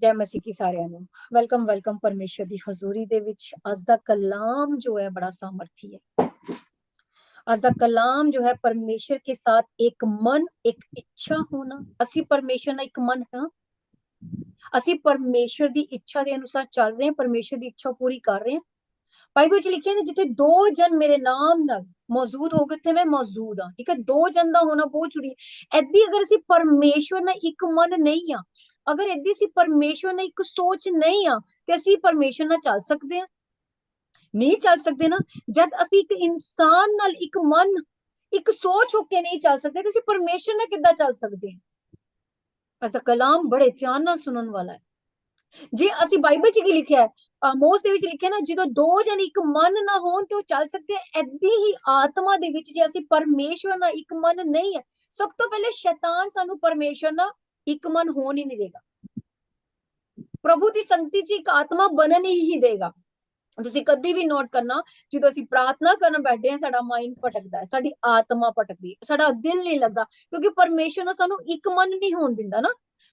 ਜੈ ਮਸੀਹ ਕੀ ਸਾਰਿਆਂ ਨੂੰ। ਵੈਲਕਮ ਵੈਲਕਮ ਪਰਮੇਸ਼ਰ ਦੀ ਹਜ਼ੂਰੀ ਦੇ ਵਿੱਚ। ਅੱਜ ਦਾ ਕਲਾਮ ਜੋ ਹੈ बड़ा सामर्थी है। आज ਦਾ ਕਲਾਮ ਜੋ ਹੈ परमेश्वर के साथ एक मन एक इच्छा होना। ਅਸੀਂ परमेश्वर ਨਾਲ ਇੱਕ ਮਨ ਹਾਂ। ਅਸੀਂ परमेश्वर ਦੀ ਇੱਛਾ ਦੇ ਅਨੁਸਾਰ ਚੱਲ ਰਹੇ ਹਾਂ, परमेश्वर ਦੀ ਇੱਛਾ ਪੂਰੀ ਕਰ ਰਹੇ ਹਾਂ। ਬਾਈਬਲ ਚ ਲਿਖਿਆ ਨੇ ਜਿੱਥੇ ਦੋ ਜਨ ਮੇਰੇ ਨਾਮ ਨਾਲ ਮੌਜੂਦ ਹੋ ਗਏ ਉੱਥੇ ਮੈਂ ਮੌਜੂਦ ਹਾਂ। ਠੀਕ ਹੈ, ਦੋ ਜਨ ਦਾ ਹੋਣਾ ਬਹੁਤ ਜ਼ਰੂਰੀ ਹੈ। ਏਦੀ ਅਗਰ ਅਸੀਂ परमेश्वर ਨਾਲ ਇੱਕ ਮਨ ਨਹੀਂ ਆ, ਅਗਰ ਏਦੀ ਅਸੀਂ परमेश्वर ਨਾਲ ਇੱਕ ਸੋਚ ਨਹੀਂ ਆ ਤੇ ਅਸੀਂ परमेश्वर ਨਾਲ ਚੱਲ ਸਕਦੇ ਹਾਂ? ਨਹੀਂ ਚੱਲ ਸਕਦੇ ਨਾ। ਜਦ ਅਸੀਂ ਇੱਕ ਇਨਸਾਨ ਨਾਲ ਇੱਕ ਮਨ ਇੱਕ ਸੋਚ ਹੋ ਕੇ ਨਹੀਂ ਚੱਲ ਸਕਦੇ ਤੇ ਅਸੀਂ परमेश्वर ਨਾਲ ਕਿੱਦਾਂ ਚੱਲ ਸਕਦੇ ਹਾਂ? ਐਸਾ ਕਲਾਮ ਬੜੇ ਧਿਆਨ ਨਾਲ ਸੁਣਨ ਵਾਲਾ ਹੈ। ਜੇ ਅਸੀਂ ਬਾਈਬਲ ਚ ਕੀ ਲਿਖਿਆ ਹੈ, ਆਮੋਸ ਦੇ ਵਿੱਚ ਲਿਖਿਆ ਨਾ, ਜਦੋਂ ਦੋ ਜਨ ਇੱਕ ਮਨ ਨਾ ਹੋਣ ਤੇ ਉਹ ਚੱਲ ਸਕਦੇ। ਏਦੀ ਹੀ ਆਤਮਾ ਦੇ ਵਿੱਚ ਜੇ ਅਸੀਂ परमेश्वर ਨਾਲ ਇੱਕ ਮਨ ਨਹੀਂ ਹੈ, ਸਭ ਤੋਂ ਪਹਿਲੇ ਸ਼ੈਤਾਨ ਸਾਨੂੰ परमेश्वर ਨਾਲ ਇੱਕ ਮਨ ਹੋਣ ਹੀ ਨਹੀਂ ਦੇਗਾ। ਪ੍ਰਭੂ ਦੀ ਸੰਗਤੀ ਚ ਇੱਕ ਆਤਮਾ ਬਣਨ ਹੀ ਨਹੀਂ ਦੇਗਾ। ਤੁਸੀਂ ਕਦੀ ਵੀ ਨੋਟ ਕਰਨਾ, ਜਦੋਂ ਅਸੀਂ ਪ੍ਰਾਰਥਨਾ ਕਰਨ ਬੈਠੇ ਹਾਂ ਸਾਡਾ ਮਾਈਂਡ ਭਟਕਦਾ ਹੈ, ਸਾਡੀ ਆਤਮਾ ਭਟਕਦੀ ਹੈ, ਸਾਡਾ ਦਿਲ ਨਹੀਂ ਲੱਗਦਾ, ਕਿਉਂਕਿ परमेश्वर ਨੂੰ ਸਾਨੂੰ ਇੱਕ ਮਨ ਨਹੀਂ ਹੋਣ ਦਿੰਦਾ ਨਾ।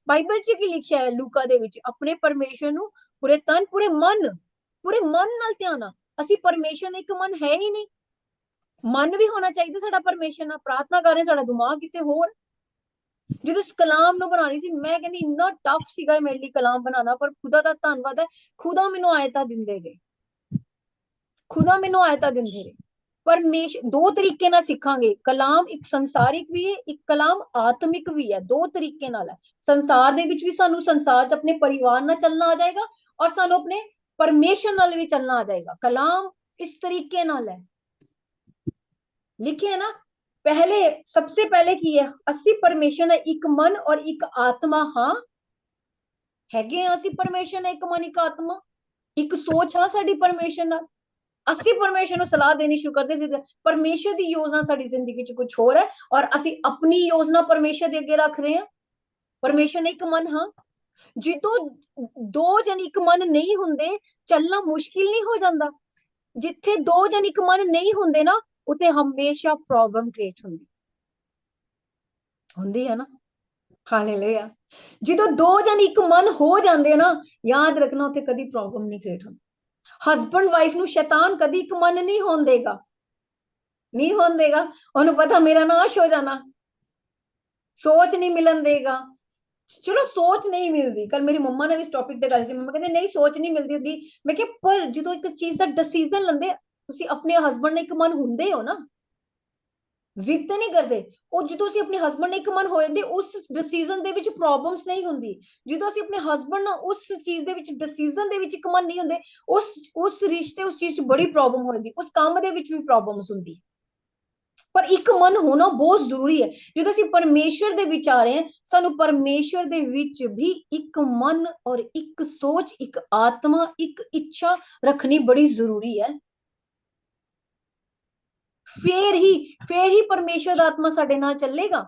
ਬਾਈਬਲ ਚ ਕੀ ਲਿਖਿਆ ਹੈ ਲੂਕਾ ਦੇ ਵਿੱਚ, ਆਪਣੇ परमेश्वर ਨੂੰ ਪੂਰੇ ਤਨ ਪੂਰੇ ਮਨ ਨਾਲ ਧਿਆਨਾ। ਅਸੀਂ परमेश्वर ਨਾਲ ਇੱਕ ਮਨ ਹੈ ਹੀ ਨਹੀਂ। ਮਨ ਵੀ ਹੋਣਾ ਚਾਹੀਦਾ ਸਾਡਾ परमेश्वर ਨਾਲ। ਪ੍ਰਾਰਥਨਾ ਕਰ ਰਹੇ ਸਾਡਾ ਦਿਮਾਗ ਕਿਤੇ ਹੋਰ। ਜਦੋਂ ਇਸ ਕਲਾਮ ਨੂੰ ਬਣਾਉਣੀ ਸੀ, ਮੈਂ ਕਹਿੰਦੀ ਇੰਨਾ ਟਫ ਸੀਗਾ ਮੇਰੇ ਲਈ ਕਲਾਮ ਬਣਾਉਣਾ, ਪਰ ਖੁਦਾ ਦਾ ਧੰਨਵਾਦ ਹੈ, ਖੁਦਾ ਮੈਨੂੰ ਆਇਤਾਂ ਦਿੰਦੇ ਗਏ। खुदा मैनू आयता दिंदे रहे। परमेश्वर दो तरीके नाल सिखांगे। कलाम एक संसारिक भी है, एक कलाम आत्मिक भी है। दो तरीके नाल है। संसार दे विच भी सानू संसार च अपने परिवार नाल चलना आ जाएगा और सानू अपने परमेश्वर नाल भी चलना आ जाएगा। कलाम इस तरीके नाल है लिखे है ना। पहले सबसे पहले की है, असी परमेश्वर नाल एक मन और एक आत्मा हाँ हैगे। असी परमेश्वर नाल एक मन एक आत्मा एक सोच हाँ साडी परमेश्वर नाल। ਅਸੀਂ परमेश्वर ਨੂੰ ਸਲਾਹ ਦੇਣੀ ਸ਼ੁਰੂ ਕਰਦੇ ਸੀ। परमेश्वर ਦੀ ਯੋਜਨਾ ਸਾਡੀ ਜ਼ਿੰਦਗੀ 'ਚ ਕੁਝ ਹੋਰ ਹੈ ਔਰ ਅਸੀਂ ਆਪਣੀ ਯੋਜਨਾ परमेश्वर ਦੇ ਅੱਗੇ ਰੱਖ ਰਹੇ ਹਾਂ। परमेश्वर ਨੇ ਇੱਕ ਮਨ ਹਾਂ। ਜਦੋਂ ਦੋ ਜਨ ਇੱਕ ਮਨ ਨਹੀਂ ਹੁੰਦੇ, ਚੱਲਣਾ ਮੁਸ਼ਕਿਲ ਨਹੀਂ ਹੋ ਜਾਂਦਾ। ਜਿੱਥੇ ਦੋ ਜਨ ਇੱਕ ਮਨ ਨਹੀਂ ਹੁੰਦੇ ਨਾ, ਉੱਥੇ ਹਮੇਸ਼ਾ ਪ੍ਰੋਬਲਮ ਕ੍ਰੀਏਟ ਹੁੰਦੀ ਹੈ ਨਾ। ਹਾਲੇਲੂਇਆ। ਜਦੋਂ ਦੋ ਜਨ ਇੱਕ ਮਨ ਹੋ ਜਾਂਦੇ ਨਾ, ਯਾਦ ਰੱਖਣਾ ਉੱਥੇ ਕਦੀ ਪ੍ਰੋਬਲਮ ਨਹੀਂ ਕ੍ਰੀਏਟ ਹੁੰਦੀ। ਹਸਬੈਂਡ ਵਾਈਫ ਨੂੰ ਸ਼ੈਤਾਨ ਕਦੀ ਇੱਕ ਮਨ ਨਹੀਂ ਹੋਣ ਦੇਗਾ, ਨਹੀਂ ਹੋਣ ਦੇਗਾ। ਉਹਨੂੰ ਪਤਾ ਮੇਰਾ ਨਾਸ਼ ਹੋ ਜਾਣਾ, ਸੋਚ ਨਹੀਂ ਮਿਲਣ ਦੇਗਾ। ਚਲੋ ਸੋਚ ਨਹੀਂ ਮਿਲਦੀ, ਕੱਲ ਮੇਰੀ ਮੰਮਾ ਨੇ ਵੀ ਇਸ ਟੌਪਿਕ ਤੇ ਗੱਲ ਸੀ। ਮੰਮਾ ਕਹਿੰਦੇ ਨਹੀਂ ਸੋਚ ਨਹੀਂ ਮਿਲਦੀ ਹੁੰਦੀ। ਮੈਂ ਕਿਹਾ ਪਰ ਜਦੋਂ ਇੱਕ ਚੀਜ਼ ਦਾ ਡਿਸੀਜਨ ਲੈਂਦੇ, ਤੁਸੀਂ ਆਪਣੇ ਹਸਬੈਂਡ ਨਾਲ ਇੱਕ ਮਨ ਹੁੰਦੇ ਹੋ ਨਾ, ਜ਼ਿੱਦ ਨਹੀਂ ਕਰਦੇ। ਉਹ ਜਦੋਂ ਅਸੀਂ ਆਪਣੇ ਹਸਬੈਂਡ ਨਾਲ ਇੱਕ ਮਨ ਹੋ ਜਾਂਦੇ, ਉਸ ਡਿਸੀਜਨ ਦੇ ਵਿੱਚ ਪ੍ਰੋਬਲਮਸ ਨਹੀਂ ਹੁੰਦੀ। ਜਦੋਂ ਅਸੀਂ ਆਪਣੇ ਹਸਬੈਂਡ ਨਾਲ ਉਸ ਚੀਜ਼ ਦੇ ਵਿੱਚ ਡਿਸੀਜਨ ਦੇ ਵਿੱਚ ਇੱਕ ਮਨ ਨਹੀਂ ਹੁੰਦੇ, ਉਸ ਰਿਸ਼ਤੇ ਉਸ ਚੀਜ਼ 'ਚ ਬੜੀ ਪ੍ਰੋਬਲਮ ਹੋ ਜਾਂਦੀ। ਉਸ ਕੰਮ ਦੇ ਵਿੱਚ ਵੀ ਪ੍ਰੋਬਲਮਸ ਹੁੰਦੀ। ਪਰ ਇੱਕ ਮਨ ਹੋਣਾ ਬਹੁਤ ਜ਼ਰੂਰੀ ਹੈ। ਜਦੋਂ ਅਸੀਂ परमेश्वर ਦੇ ਵਿੱਚ ਆ ਰਹੇ ਹਾਂ, ਸਾਨੂੰ परमेश्वर ਦੇ ਵਿੱਚ ਵੀ ਇੱਕ ਮਨ ਔਰ ਇੱਕ ਸੋਚ, ਇੱਕ ਆਤਮਾ, ਇੱਕ ਇੱਛਾ ਰੱਖਣੀ ਬੜੀ ਜ਼ਰੂਰੀ ਹੈ। ਫੇਰ ਹੀ परमेश्वर ਦਾ ਆਤਮਾ ਸਾਡੇ ਨਾਲ ਚੱਲੇਗਾ।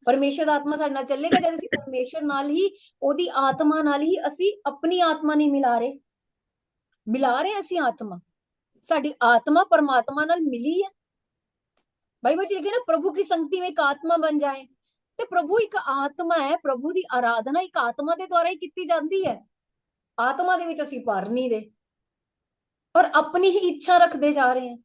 परमेश्वर ਦਾ ਆਤਮਾ ਸਾਡੇ ਨਾਲ ਚੱਲੇਗਾ ਜਦ ਅਸੀਂ परमेश्वर ਨਾਲ ਹੀ, ਉਹਦੀ ਆਤਮਾ ਨਾਲ ਹੀ ਅਸੀਂ ਆਪਣੀ ਆਤਮਾ ਨਹੀਂ ਮਿਲਾ ਰਹੇ ਅਸੀਂ ਆਤਮਾ। ਸਾਡੀ ਆਤਮਾ परमात्मा ਨਾਲ ਮਿਲੀ ਹੈ। बाइबल लिखे ना, प्रभु की संगति में एक आत्मा बन जाए। ते प्रभु एक आत्मा है, प्रभु की आराधना एक आत्मा के द्वारा ही की जाती है। आत्मा दे विच असीं भर नहीं रहे और अपनी ही इच्छा रखते जा रहे हैं।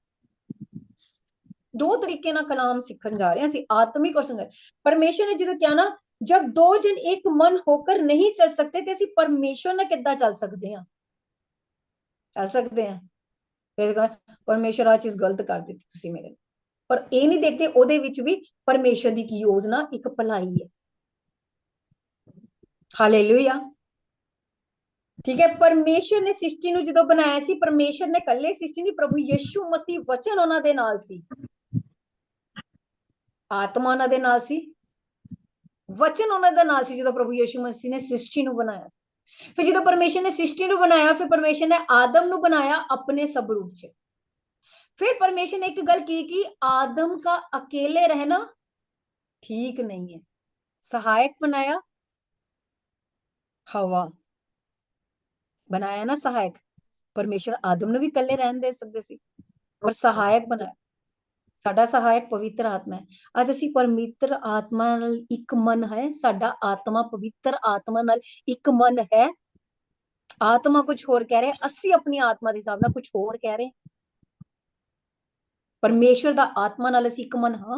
दो तरीके ना कलाम सीखन जा रहे हैं, आत्मिक और संगत। परमेश्वर ने जो क्या ना, जब दो जन एक मन होकर नहीं चल सकते तो असीं परमेश्वर ने किद्दां चल सकते हैं? चल सकते हैं। फिर परमेश्वर आ चीज गलत कर दी तुसीं मेरे, पर ये नहीं देखते ओदे विच भी परमेश्वर दी की योजना एक भलाई है। हालेलुया। ठीक है। परमेश्वर ने सृष्टि ਨੂੰ ਜਦੋਂ ਬਣਾਇਆ ਸੀ, परमेश्वर ने ਕੱਲੇ सृष्टि नहीं, प्रभु यीशु मसीह वचन ਉਹਨਾਂ ਦੇ ਨਾਲ ਸੀ, आत्मा ਉਹਨਾਂ ਦੇ ਨਾਲ ਸੀ, वचन ਉਹਨਾਂ ਦੇ ਨਾਲ ਸੀ। ਜਦੋਂ प्रभु यीशु मसीह ने सृष्टि ਨੂੰ ਬਣਾਇਆ, फिर ਜਦੋਂ परमेश्वर ने सृष्टि ਨੂੰ ਬਣਾਇਆ, फिर परमेश्वर ने आदम ਨੂੰ ਬਣਾਇਆ अपने स्वरूप ਚ। फिर परमेश्वर ने एक गल की कि आदम का अकेले रहना ठीक नहीं है, सहायक बनाया, हवा बनाया ना सहायक। परमेश्वर आदम ने भी कल्ले रहन दे सकते सी, पर सहायक बनाया। ਸਾਡਾ ਸਹਾਇਕ ਪਵਿੱਤਰ ਆਤਮਾ ਹੈ। ਅੱਜ ਅਸੀਂ ਪਰਮੇਸ਼ਰ ਆਤਮਾ ਨਾਲ ਇੱਕ ਮਨ ਹੈ, ਸਾਡਾ ਆਤਮਾ ਪਵਿੱਤਰ ਆਤਮਾ ਨਾਲ ਇੱਕ ਮਨ ਹੈ। ਆਤਮਾ ਕੁਝ ਹੋਰ ਕਹਿ ਰਿਹਾ, ਅਸੀਂ ਆਪਣੀ ਆਤਮਾ ਦੇ ਹਿਸਾਬ ਨਾਲ ਕੁਝ ਹੋਰ ਕਹਿ ਰਹੇ। परमेश्वर दा आत्मा नाल असीं एक मन हाँ,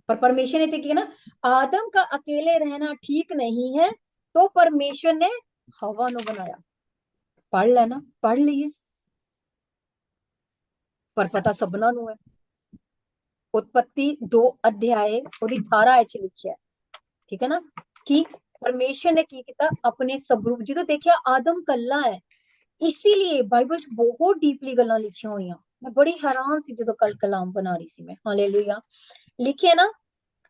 पर परमेश्वर ने ते किया ना, आदम का अकेले रहना ठीक नहीं है, तो परमेश्वर ने हवा नु बनाया। पढ़ लेना, पढ़ लिए, पर पता सबना नु है। उत्पत्ति 2 अध्याय और 18 च लिखिया है, ठीक है ना, कि परमेश्वर ने की किया अपने स्वरूप, जो देखिया आदम कल्ला है, इसीलिए बाइबल च बहुत डीपली गल्लां लिखियां हुई। मैं बड़ी हैरान सी जो कल कलाम बना रही सी मैं, हालेलुया। लिखे ना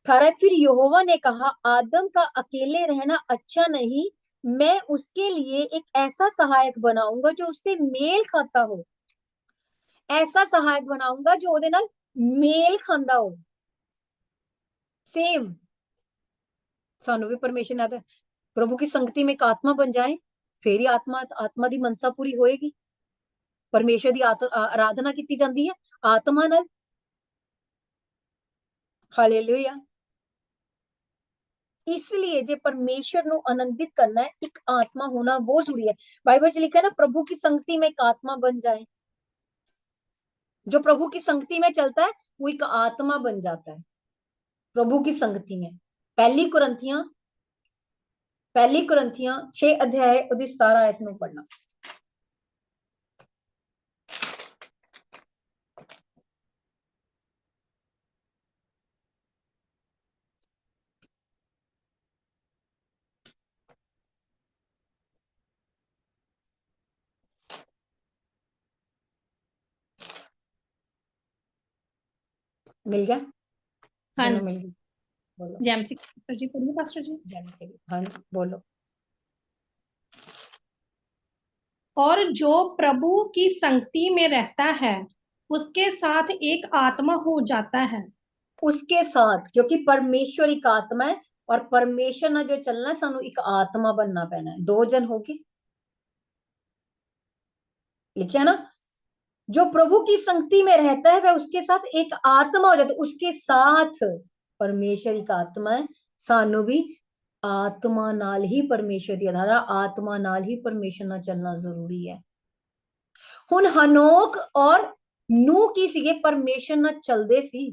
18, फिर यहोवा ने कहा आदम का अकेले रहना अच्छा नहीं, मैं उसके लिए एक ऐसा सहायक बनाऊंगा जो उससे मेल खाता हो। ऐसा सहायक बनाऊंगा जो ओदे नाल मेल खांदा हो। सेम सानू भी परमेश्वर ने प्रभु की संगति में एक आत्मा बन जाए, फिर ही आत्मा दी मनसा पूरी होएगी। परमेश्वर दी आराधना की जाती है आत्मा नाल। हालेलुया। इसलिए जे परमेश्वर नु आनंदित करना है, एक आत्मा होना बहुत जरूरी है। बाइबल च लिखा है ना, प्रभु की संगति में एक आत्मा बन जाए। जो प्रभु की संगति में चलता है वो एक आत्मा बन जाता है, प्रभु की संगति में। पहली कुरिन्थियां 6 अध्याय 17 आयत नु पढ़ना। मिल गया? हाँ दोनों मिल गया। बोलो जैमसी पास्टर जी, पढ़िए पास्टर जी। हाँ बोलो। और जो प्रभु की संगति में रहता है उसके साथ एक आत्मा हो जाता है। उसके साथ, क्योंकि परमेश्वर एक आत्मा है और परमेश्वर ना जो चलना है, सानू एक आत्मा बनना पैना है। 2 जन होके लिखिया ना, जो प्रभु की संगति में रहता है वह उसके साथ एक आत्मा हो जाता है। उसके साथ परमेश्वर एक आत्मा है, सानू भी आत्मा नाल ही परमेश्वर दी आधार, आत्मा नाल ही परमेश्वर नाल चलना जरूरी है। हुण हनोक और नूह की सीगे, परमेश्वर नाल चलदे सी,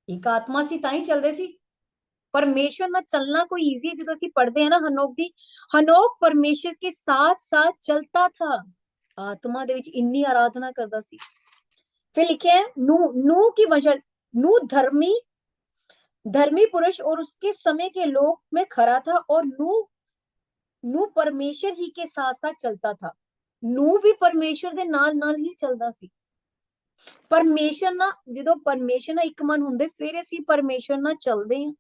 एक आत्मा सी तां ही चलदे सी। परमेश्वर नाल चलना कोई इजी है? जो ਅਸੀਂ पढ़ते हैं ना हनोक दी, हनोक परमेश्वर के साथ साथ चलता था, आत्मा दे विच इन्नी आराधना करदा सी। फिर लिखे है नूह की वंशज, नूह धर्मी पुरुष और उसके समय के लोग में खरा था, और नूह परमेश्वर ही के साथ साथ चलता था। नूह भी परमेश्वर दे नाल नाल ही चलदा सी। परमेश्वर ना, जो परमेश्वर ना एक मन हुंदे, फिर ਅਸੀਂ परमेश्वर ਨਾਲ ਚੱਲਦੇ ਹਾਂ।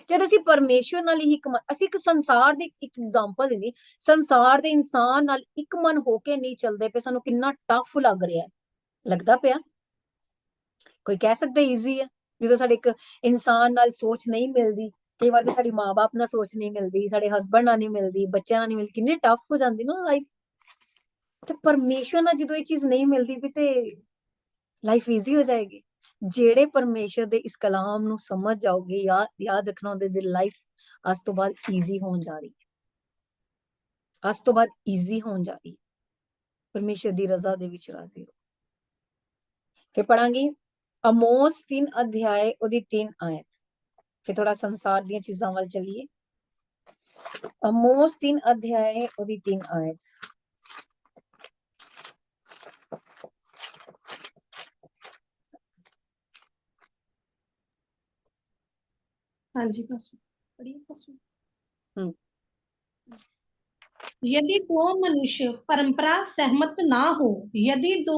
जब ਅਸੀਂ परमेश्वर ਨਾਲ ਹੀ ਇੱਕ ਮਨ, ਅਸੀਂ ਇੱਕ ਸੰਸਾਰ ਦੀ ਇੱਕ ਐਗਜ਼ਾਮਪਲ ਦਿੰਦੀ, ਸੰਸਾਰ ਦੇ ਇਨਸਾਨ ਨਾਲ ਇੱਕ ਮਨ ਹੋ ਕੇ ਨਹੀਂ ਚੱਲਦੇ ਪਏ, ਸਾਨੂੰ ਕਿੰਨਾ ਟਫ ਲੱਗ ਰਿਹਾ ਹੈ, ਲੱਗਦਾ ਪਿਆ। ਕੋਈ ਕਹਿ ਸਕਦਾ ਈਜ਼ੀ ਹੈ? ਜਦੋਂ ਸਾਡੇ ਇੱਕ ਇਨਸਾਨ ਨਾਲ ਸੋਚ ਨਹੀਂ ਮਿਲਦੀ, ਕਈ ਵਾਰ ਤਾਂ ਸਾਡੀ ਮਾਂ-ਬਾਪ ਨਾਲ ਸੋਚ ਨਹੀਂ ਮਿਲਦੀ, ਸਾਡੇ ਹਸਬੰਡ ਨਾਲ ਨਹੀਂ ਮਿਲਦੀ, ਬੱਚਿਆਂ ਨਾਲ ਨਹੀਂ ਮਿਲਦੀ, ਕਿੰਨੀ ਟਫ ਹੋ ਜਾਂਦੀ ਨਾ ਲਾਈਫ। ਤੇ ਪਰਮੇਸ਼ਵਰ ਨਾਲ ਜਦੋਂ ਇਹ ਚੀਜ਼ ਨਹੀਂ ਮਿਲਦੀ ਵੀ, ਤੇ ਲਾਈਫ ਈਜ਼ੀ ਹੋ ਜਾਏਗੀ। ਜਿਹੜੇ ਪਰਮੇਸ਼ਰ ਦੇ ਇਸ ਕਲਾਮ ਨੂੰ ਸਮਝ ਜਾਓਗੇ, ਯਾਦ ਰੱਖਣਾ, ਉਹਦੇ ਦੀ ਲਾਈਫ ਅੱਜ ਤੋਂ ਬਾਅਦ ਈਜ਼ੀ ਹੋਣ ਜਾ ਰਹੀ ਹੈ। ਅੱਜ ਤੋਂ ਬਾਅਦ ਈਜ਼ੀ ਹੋਣ ਜਾ ਰਹੀ ਹੈ। ਪਰਮੇਸ਼ਰ ਦੀ ਰਜ਼ਾ ਦੇ ਵਿੱਚ ਰਾਜ਼ੀ ਹੋ। ਫਿਰ ਪੜਾਂਗੇ ਅਮੋਸ 3 ਅਧਿਆਏ ਉਹਦੀ 3 ਆਇਤ। ਫਿਰ ਥੋੜਾ ਸੰਸਾਰ ਦੀਆਂ ਚੀਜ਼ਾਂ ਵੱਲ ਚੱਲੀਏ। ਅਮੋਸ 3 ਅਧਿਆਏ ਉਹਦੀ 3 ਆਇਤ। हाँ जी पास्टर, पढ़िए पास्टर। यदि दो मनुष्य परंपरा सहमत ना हो, यदि दो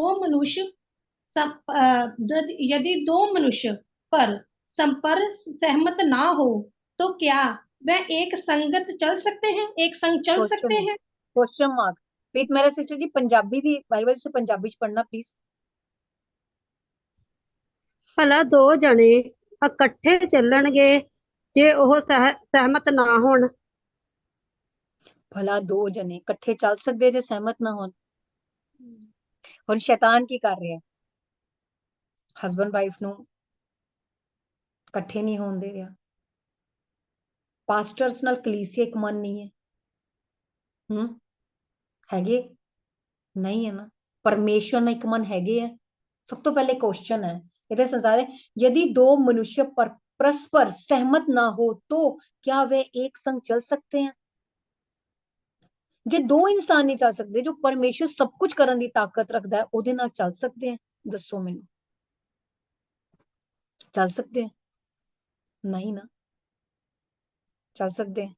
मनुष्य पर संपर्क सहमत ना हो, तो क्या वह एक संगत चल सकते हैं, एक संग चल सकते हैं? Question mark. प्लीज मेरा सिस्टर जी पंजाबी दी बाइबल से पंजाबी च पढ़ना प्लीज। भला दो जने इकट्ठे ਚੱਲਣਗੇ ਜੇ ਉਹ ਸਹਿਮਤ ਨਾ ਹੋਣ। भला दो जने इकट्ठे चल सकते जे सहमत ना होन। ਹੁਣ ਸ਼ੈਤਾਨ ਕੀ ਕਰ ਰਿਹਾ? ਹਸਬੈਂਡ ਵਾਈਫ ਨੂੰ ਇਕੱਠੇ ਨਹੀਂ ਹੋਣ ਦੇ ਰਿਹਾ। ਪਾਸਟਰਸ ਨਾਲ ਕਲੀਸਿਆ ਇੱਕ ਮਨ ਨਹੀਂ ਹੈ। ਹੈਗੇ? ਨਹੀਂ ਹੈ ਨਾ। परमेश्वर ਨਾਲ ਇੱਕ ਮਨ ਹੈਗੇ ਹੈ। सब तो पहले क्वेश्चन है इधर संसार है, यदि दो मनुष्य परस्पर सहमत ना हो तो क्या वे एक संग चल सकते हैं? जे दो इंसान नहीं चल सकते, जो परमेश्वर सब कुछ करने की ताकत रखता है, ਉਹਦੇ ਨਾਲ ਚੱਲ ਸਕਦੇ हैं? दसो ਮੈਨੂੰ, चल सकते हैं? नहीं ना, चल सकते हैं।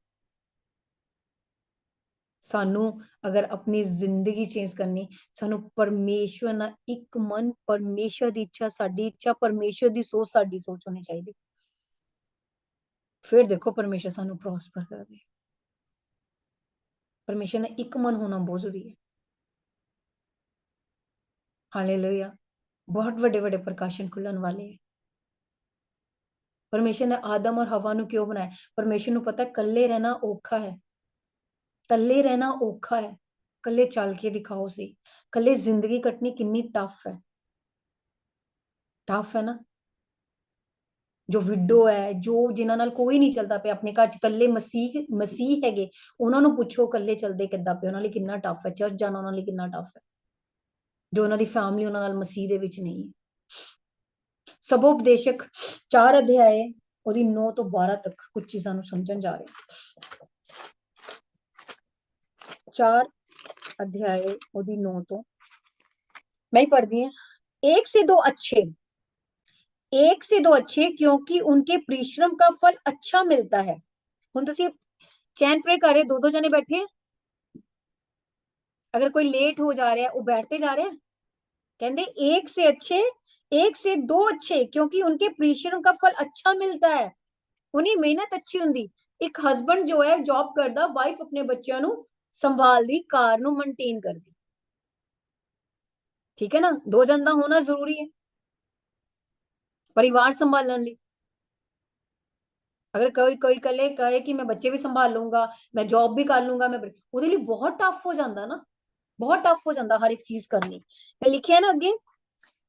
सानू अगर अपनी जिंदगी चेंज करनी, सानू परमेश्वर ना एक मन, परमेश्वर की इच्छा साडी इच्छा, परमेश्वर की सोच साडी सोच होनी चाहिए। फिर देखो परमेश्वर सानू प्रॉस्पर कर दे। परमेश्वर ने एक मन होना बहुत जरूरी है। हालेलुया। बहुत बड़े बड़े प्रकाशन खुलन वाले हैं। परमेश्वर ने आदम और हवा नु क्यों बनाया? परमेश्वर नु पता है कल्ले रहना औखा है, कल्ले रहना औखा है। कल्ले चल के दिखाओ सी, कल्ले जिंदगी कटनी कितनी टफ है। टफ है ना। जो विडो है, जो जिन्हां नाल कोई नहीं चलता पे अपने घर च, कल्ले मसीह मसीह हैगे, उन्हां नु पूछो कल्ले चलदे किद्दां पे, उन्हां लई कितना टफ है। चर्च जाना उन्हां लई कितना टफ है, जो उन्हां दी फैमिली उन्हां नाल मसीह दे विच नहीं है। सबोपदेशक 4 अध्याय ਉਹਦੀ 9 ਤੋਂ 12 तक कुछ चीजां नु समझन जा रहे हैं। 4 अध्याय ਉਹਦੀ 9 ਤੋਂ मैं ही पढ़ती हूं। एक से दो अच्छे, एक से दो अच्छे, क्योंकि उनके परिश्रम का फल अच्छा मिलता है। हुण तुसीं चैन प्रे कर रहे, दो जने बैठे हैं, अगर कोई लेट हो जा रहा है वो बैठते जा रहे हैं। कहते एक से अच्छे, एक से दो अच्छे, क्योंकि उनके परिश्रम का फल अच्छा मिलता है। उन्हें मेहनत अच्छी हुंदी। एक हस्बैंड जो है जॉब करदा, वाइफ अपने बच्चों नु संभालदी, कार नु मेंटेन करदी। ठीक है ना, दो जन दा होना जरूरी है परिवार संभालने लई। अगर कोई कोई कले कहे कि मैं बच्चे भी संभाल लूंगा, मैं जॉब भी कर लूंगा, मैं ਉਹਦੇ ਲਈ बहुत टफ हो जाता ना, बहुत टफ हो जाता हर एक चीज करनी। मैं लिखे है ना आगे,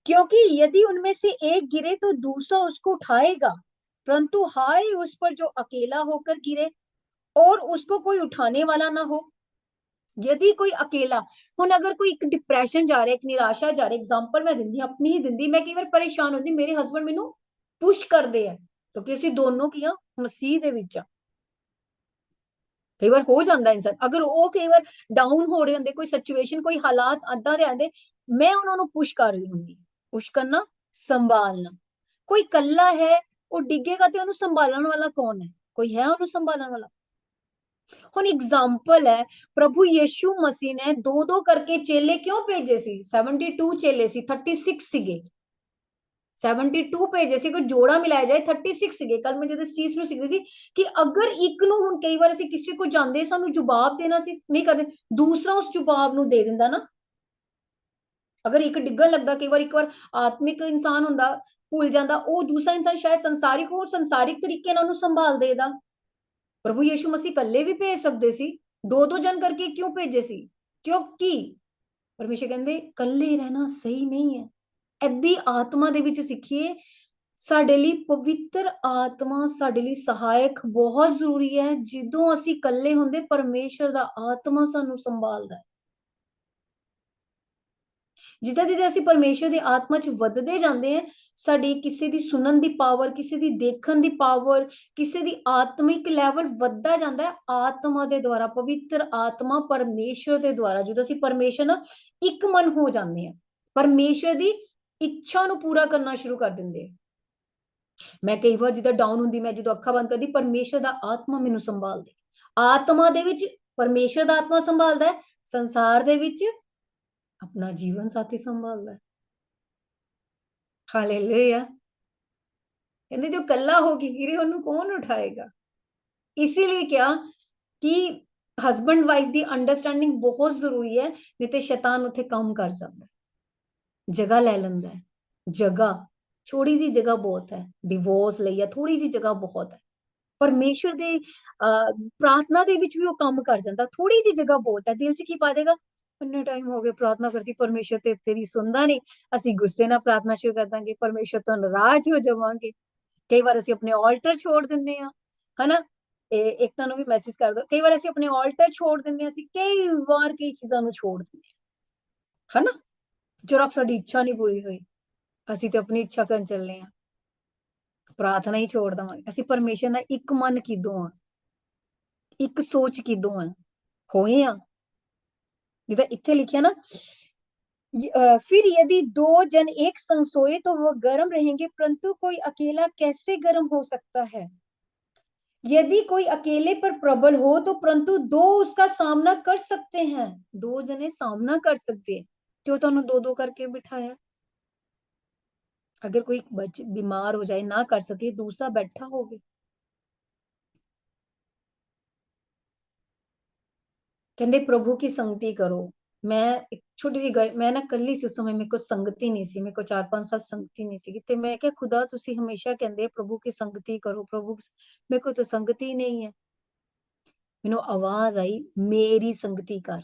क्योंकि यदि उनमें से एक गिरे तो दूसरा उसको उठाएगा, परंतु हाय उस पर जो अकेला होकर गिरे और उसको कोई उठाने वाला ना हो। यदि कोई अकेला, हुण अगर कोई एक डिप्रेशन जा रहा है, एक निराशा जा रहा है, एग्जांपल मैं दिंदी अपनी ही दिंदी, मैं कई बार परेशान होती, मेरे हस्बैंड मैनू पुश करते हैं, तो कि ਅਸੀਂ दोनों की मसीह ਦੇ ਵਿੱਚ ਆ। कई बार हो जाता इंसान, अगर वो कई बार डाउन हो रहे होंगे, कोई सिचुएशन कोई हालात अदा दे आंदे, मैं उन्होंने पुश कर रही होंगी। पुश करना, संभालना। कोई कल्ला है वो डिगेगा तो उन्हें संभालने वाला कौन है? कोई है उन्हें संभालने वाला? हुण एग्जाम्पल है, प्रभु यीशु मसीह ने दो दो करके चेले क्यों भेजे सी? 72 चेले सी, 36 सीगे, 72 भेजे सी, कोई जोड़ा मिलाया जाए 36 सीगे। कल मैं जब इस चीज ਨੂੰ ਸਿੱਖਦੀ ਸੀ कि अगर एक ਨੂੰ ਹੁਣ ਕਈ ਵਾਰ ਅਸੀਂ ਕਿਸੇ ਕੋ ਜਾਂਦੇ, ਸਾਨੂੰ ਜਵਾਬ ਦੇਣਾ ਸੀ ਨਹੀਂ ਕਰਦੇ, दूसरा उस जवाब ਨੂੰ ਦੇ ਦਿੰਦਾ ਨਾ। अगर एक डिगन लगता, कई बार एक बार आत्मिक इंसान हुंदा भूल जाता, वो दूसरा इंसान शायद संसारिक हो, संसारिक तरीके नाल संभाल देदा। प्रभु यीशु मसीह कल्ले भी भेज सकते सी, दो दो जन करके क्यों भेजे सी? क्योंकि परमेश्वर कहंदे कल्ले रहना सही नहीं है। ऐदी आत्मा दे विच सिੱਖੀਏ, ਸਾਡੇ ਲਈ पवित्र आत्मा ਸਾਡੇ ਲਈ सहायक बहुत जरूरी है। ਜਦੋਂ ਅਸੀਂ कल्ले ਹੁੰਦੇ, परमेश्वर दा आत्मा ਸਾਨੂੰ संभालदा है। जिद्दां जिद्दां ਅਸੀਂ परमेश्वर ਦੀ आत्मा ਚ ਵੱਧਦੇ ਜਾਂਦੇ हैं, ਸਾਡੀ ਕਿਸੇ ਦੀ ਸੁਣਨ ਦੀ ਪਾਵਰ, ਕਿਸੇ ਦੀ ਦੇਖਣ ਦੀ ਪਾਵਰ, ਕਿਸੇ ਦੀ ਆਤਮਿਕ ਲੈਵਲ ਵੱਧਦਾ ਜਾਂਦਾ ਹੈ ਆਤਮਾ ਦੇ ਦੁਆਰਾ, ਪਵਿੱਤਰ ਆਤਮਾ ਪਰਮੇਸ਼ਰ ਦੇ ਦੁਆਰਾ। ਜਦੋਂ ਅਸੀਂ ਪਰਮੇਸ਼ਰ ਨਾਲ ਇੱਕ ਮਨ ਹੋ ਜਾਂਦੇ ਹਾਂ, ਪਰਮੇਸ਼ਰ ਦੀ ਇੱਛਾ ਨੂੰ ਪੂਰਾ ਕਰਨਾ ਸ਼ੁਰੂ ਕਰ ਦਿੰਦੇ ਹਾਂ। ਮੈਂ ਕਈ ਵਾਰ ਜਿੱਦਾਂ ਡਾਊਨ ਹੁੰਦੀ, ਮੈਂ ਜਦੋਂ ਅੱਖਾਂ ਬੰਦ ਕਰਦੀ, ਪਰਮੇਸ਼ਰ ਦਾ ਆਤਮਾ ਮੈਨੂੰ ਸੰਭਾਲਦੇ। ਆਤਮਾ ਦੇ ਵਿੱਚ ਪਰਮੇਸ਼ਰ ਦਾ ਆਤਮਾ ਸੰਭਾਲਦਾ ਹੈ, ਸੰਸਾਰ ਦੇ ਵਿੱਚ अपना जीवन साथी संभालता है। हालेलुया। कहते जो कल्ला होके गिरे उन्हें कौन उठाएगा? इसीलिए क्या कि हस्बैंड वाइफ दी अंडरस्टैंडिंग बहुत जरूरी है, नहीं तो शैतान उत्थे काम कर जाता है, जगह ले लेंदा है। जगह थोड़ी जी जगह बहुत है, डिवोर्स ਲਈ थोड़ी जी जगह बहुत है। परमेश्वर दे प्रार्थना दे विच भी वो काम कर जाता, थोड़ी जी जगह बहुत है। दिल च की पा देगा? ਇੰਨੇ ਟਾਈਮ ਹੋ ਗਏ ਪ੍ਰਾਰਥਨਾ ਕਰਦੀ, ਪਰਮੇਸ਼ਰ ਤੇ ਤੇਰੀ ਸੁਣਦਾ ਨਹੀਂ। ਅਸੀਂ ਗੁੱਸੇ ਨਾਲ ਪ੍ਰਾਰਥਨਾ ਸ਼ੁਰੂ ਕਰ ਦਾਂਗੇ, ਪਰਮੇਸ਼ਰ ਤੋਂ ਨਾਰਾਜ਼ ਹੋ ਜਾਵਾਂਗੇ। ਕਈ ਵਾਰ ਅਸੀਂ ਆਪਣੇ ਆਲਟਰ ਛੋੜ ਦਿੰਦੇ ਆ, ਹਨਾ। ਇਹ ਇੱਕ ਤੁਹਾਨੂੰ ਵੀ ਮੈਸੇਜ ਕਰ ਦੋ, ਕਈ ਵਾਰ ਅਸੀਂ ਆਪਣੇ ਆਲਟਰ ਛੋੜ ਦਿੰਦੇ ਆ, ਅਸੀਂ ਕਈ ਵਾਰ ਕਈ ਚੀਜ਼ਾਂ ਨੂੰ ਛੋੜ ਦਿੰਦੇ ਆ, ਹਨਾ। ਜਦੋਂ ਤੱਕ ਸਾਡੀ ਇੱਛਾ ਨਹੀਂ ਪੂਰੀ ਹੋਈ, ਅਸੀਂ ਤੇ ਆਪਣੀ ਇੱਛਾ ਕਰਨ ਚੱਲੇ ਆ, ਪ੍ਰਾਰਥਨਾ ਹੀ ਛੋੜ ਦੇਵਾਂਗੇ। ਅਸੀਂ ਪਰਮੇਸ਼ਰ ਨਾਲ ਇੱਕ ਮਨ ਕਿਦੋਂ ਆ, ਇੱਕ ਸੋਚ ਕਿਦੋਂ ਆ ਹੋਏ ਆ, जिधर इत्थे लिखा ना, फिर यदि दो जन एक संग सोए तो वह गर्म रहेंगे, परंतु कोई अकेला कैसे गर्म हो सकता है। यदि कोई अकेले पर प्रबल हो तो परंतु दो उसका सामना कर सकते हैं। दो जने सामना कर सकते हैं, क्यों तुहानू दो दो करके बिठाया। अगर कोई बीमार हो जाए, ना कर सके, दूसरा बैठा होगे। कहते प्रभु की संगति करो। मैं एक छोटी जी गल, मैं ना कली सी उस समय, मेरे को संगति नहीं सी, मेरे को 4-5 साल संगति नहीं सी, ते मैं क्या खुदा तुसी हमेशा कहंदे प्रभु की संगति करो, प्रभु मेरे को तो संगति ही नहीं है। मैनू आवाज आई, मेरी संगति कर।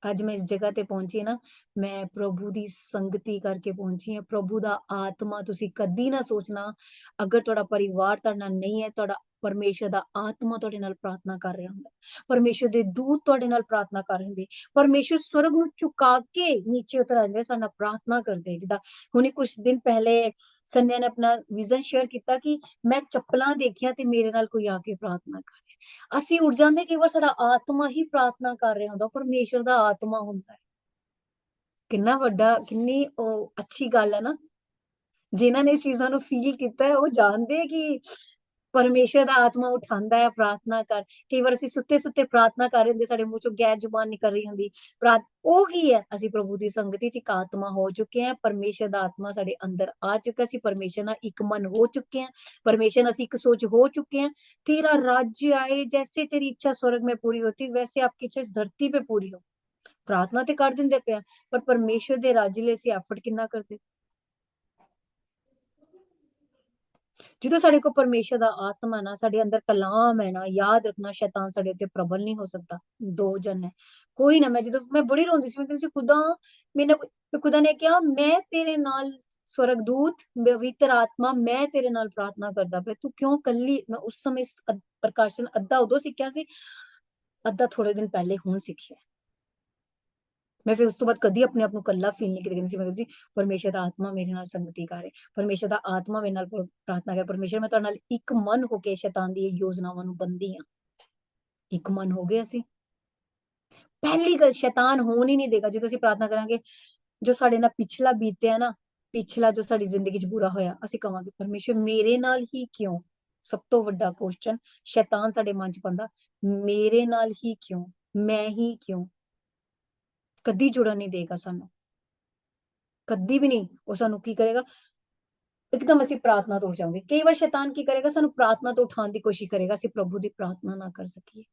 आज मैं इस जगह ते पहुंची ना, मैं प्रभु दी संगति करके पहुंची है। प्रभु दा आत्मा, तुसी कदी ना सोचना अगर तुहाडा परिवार तुहाडे नाल नहीं है, तुहाडा परमेश्वर दा आत्मा तुहाडे नाल प्रार्थना कर रहा हुंदा, परमेश्वर दे दूत तुहाडे नाल प्रार्थना कर रहे हुंदे, परमेश्वर स्वर्ग नू झुका के नीचे उतर आंदे, साडे नाल प्रार्थना करदे। जिदा हुणे कुछ दिन पहले सन्या ने अपना विजन शेयर किया कि मैं चप्पलां देखियां ते मेरे नाल कोई आके प्रार्थना करे। ਅਸੀਂ ਉੱਡ ਜਾਂਦੇ, ਕਈ ਵਾਰ ਸਾਡਾ ਆਤਮਾ ਹੀ ਪ੍ਰਾਰਥਨਾ ਕਰ ਰਿਹਾ ਹੁੰਦਾ, ਪਰਮੇਸ਼ਰ ਦਾ ਆਤਮਾ ਹੁੰਦਾ ਹੈ। ਕਿੰਨਾ ਵੱਡਾ, ਕਿੰਨੀ ਅੱਛੀ ਗੱਲ ਹੈ ਨਾ। ਜਿਨ੍ਹਾਂ ਨੇ ਇਸ ਚੀਜ਼ਾਂ ਨੂੰ ਫੀਲ ਕੀਤਾ ਹੈ, ਉਹ ਜਾਣਦੇ ਕਿ ਪਰਮੇਸ਼ਰ ਦਾ ਆਤਮਾ ਉਠਾਉਂਦਾ ਹੈ ਪ੍ਰਾਰਥਨਾ ਕਰ। ਕਈ ਵਾਰ ਅਸੀਂ ਸੁੱਤੇ ਸੁੱਤੇ ਪ੍ਰਾਰਥਨਾ ਕਰ ਰਹੇ ਹੁੰਦੇ, ਸਾਡੇ ਮੂੰਹ ਚੋਂ ਗੈਰ ਜ਼ੁਬਾਨ ਨਿਕਲ ਰਹੀ ਹੁੰਦੀ, ਉਹ ਕੀ ਹੈ, ਅਸੀਂ ਪ੍ਰਭੂ ਦੀ ਸੰਗਤੀ ਚ ਇੱਕ ਆਤਮਾ ਹੋ ਚੁੱਕੇ ਹਾਂ, ਪਰਮੇਸ਼ਰ ਦਾ ਆਤਮਾ ਸਾਡੇ ਅੰਦਰ ਆ ਚੁੱਕਾ, ਅਸੀਂ ਪਰਮੇਸ਼ਰ ਨਾਲ ਇੱਕ ਮਨ ਹੋ ਚੁੱਕੇ ਹਾਂ, ਪਰਮੇਸ਼ਰ ਨਾਲ ਅਸੀਂ ਇੱਕ ਸੋਚ ਹੋ ਚੁੱਕੇ हैं। तेरा राज्य आए, जैसे तेरी इच्छा स्वर्ग में पूरी होती वैसे आपकी इच्छा इस धरती पे पूरी हो। प्रार्थना ते कर दिंदे पे, पर परमेश्वर दे राज्य ਲਈ ਅਸੀਂ ਐਫਰਟ ਕਿੰਨਾ ਕਰਦੇ। ਜਦੋਂ ਸਾਡੇ ਕੋਲ ਪਰਮੇਸ਼ਰ ਦਾ ਆਤਮਾ ਨਾ, ਸਾਡੇ ਅੰਦਰ ਕਲਾਮ ਹੈ ਨਾ, ਯਾਦ ਰੱਖਣਾ ਸ਼ੈਤਾਨ ਸਾਡੇ ਉੱਤੇ ਪ੍ਰਬਲ ਨਹੀਂ ਹੋ ਸਕਦਾ। ਦੋ ਜਨ ਹੈ, ਕੋਈ ਨਾ। ਮੈਂ ਜਦੋਂ ਮੈਂ ਬੜੀ ਰੋਂਦੀ ਸੀ, ਮੈਂ ਕਹਿੰਦੀ ਸੀ ਖੁਦਾ, ਮੈਨੂੰ ਖੁਦਾ ਨੇ ਕਿਹਾ ਮੈਂ ਤੇਰੇ ਨਾਲ, स्वर्गदूत पवित्र आत्मा मैं तेरे नाल प्रार्थना करदा पे, तू क्यों कल्ली। मैं उस समय प्रकाशन अद्धा उदों सीखिया सी, अद्धा थोड़े दिन पहले हुण सीखिया। मैं फिर उस तो बाद कदी अपने आप नूं कल्ला फील नहीं करदी सी। मैं कहदी सी परमेश्वर दा आत्मा मेरे नाल संगति करे, परमेश्वर दा आत्मा मेरे नाल प्रार्थना करे, परमेश्वर मैं तुहाडे नाल एक मन होके शैतान दी योजनावां नूं बंदी हां। एक मन हो गए असीं। पहली गल, शैतान होण ही नहीं देगा जो असीं प्रार्थना करांगे। जो साडे नाल पिछला बीतिया ना, पिछला जो साडी जिंदगी च बुरा होया, ਅਸੀਂ ਕਵਾਂਗੇ ਪਰਮੇਸ਼ਰ ਮੇਰੇ ਨਾਲ ਹੀ ਕਿਉਂ। ਸਭ ਤੋਂ ਵੱਡਾ ਕੁਐਸਚਨ ਸ਼ੈਤਾਨ ਸਾਡੇ ਮਨ ਚ ਪਾਉਂਦਾ, ਮੇਰੇ ਨਾਲ ਹੀ ਕਿਉਂ, ਮੈਂ ਹੀ ਕਿਉਂ। ਕਦੀ ਜੁੜਨ ਨਹੀਂ ਦੇਗਾ ਸਾਨੂੰ, ਕਦੀ ਵੀ ਨਹੀਂ। ਉਹ ਸਾਨੂੰ ਕੀ ਕਰੇਗਾ, ਇੱਕਦਮ ਅਸੀਂ ਪ੍ਰਾਰਥਨਾ ਤੋਂ ਉੱਠ ਜਾਵਾਂਗੇ। ਕਈ ਵਾਰ ਸ਼ੈਤਾਨ ਕੀ ਕਰੇਗਾ, ਸਾਨੂੰ ਪ੍ਰਾਰਥਨਾ ਤੋਂ ਉਠਾਉਣ ਦੀ ਕੋਸ਼ਿਸ਼ ਕਰੇਗਾ, ਅਸੀਂ ਪ੍ਰਭੂ ਦੀ ਪ੍ਰਾਰਥਨਾ ਨਾ ਕਰ ਸਕੀਏ,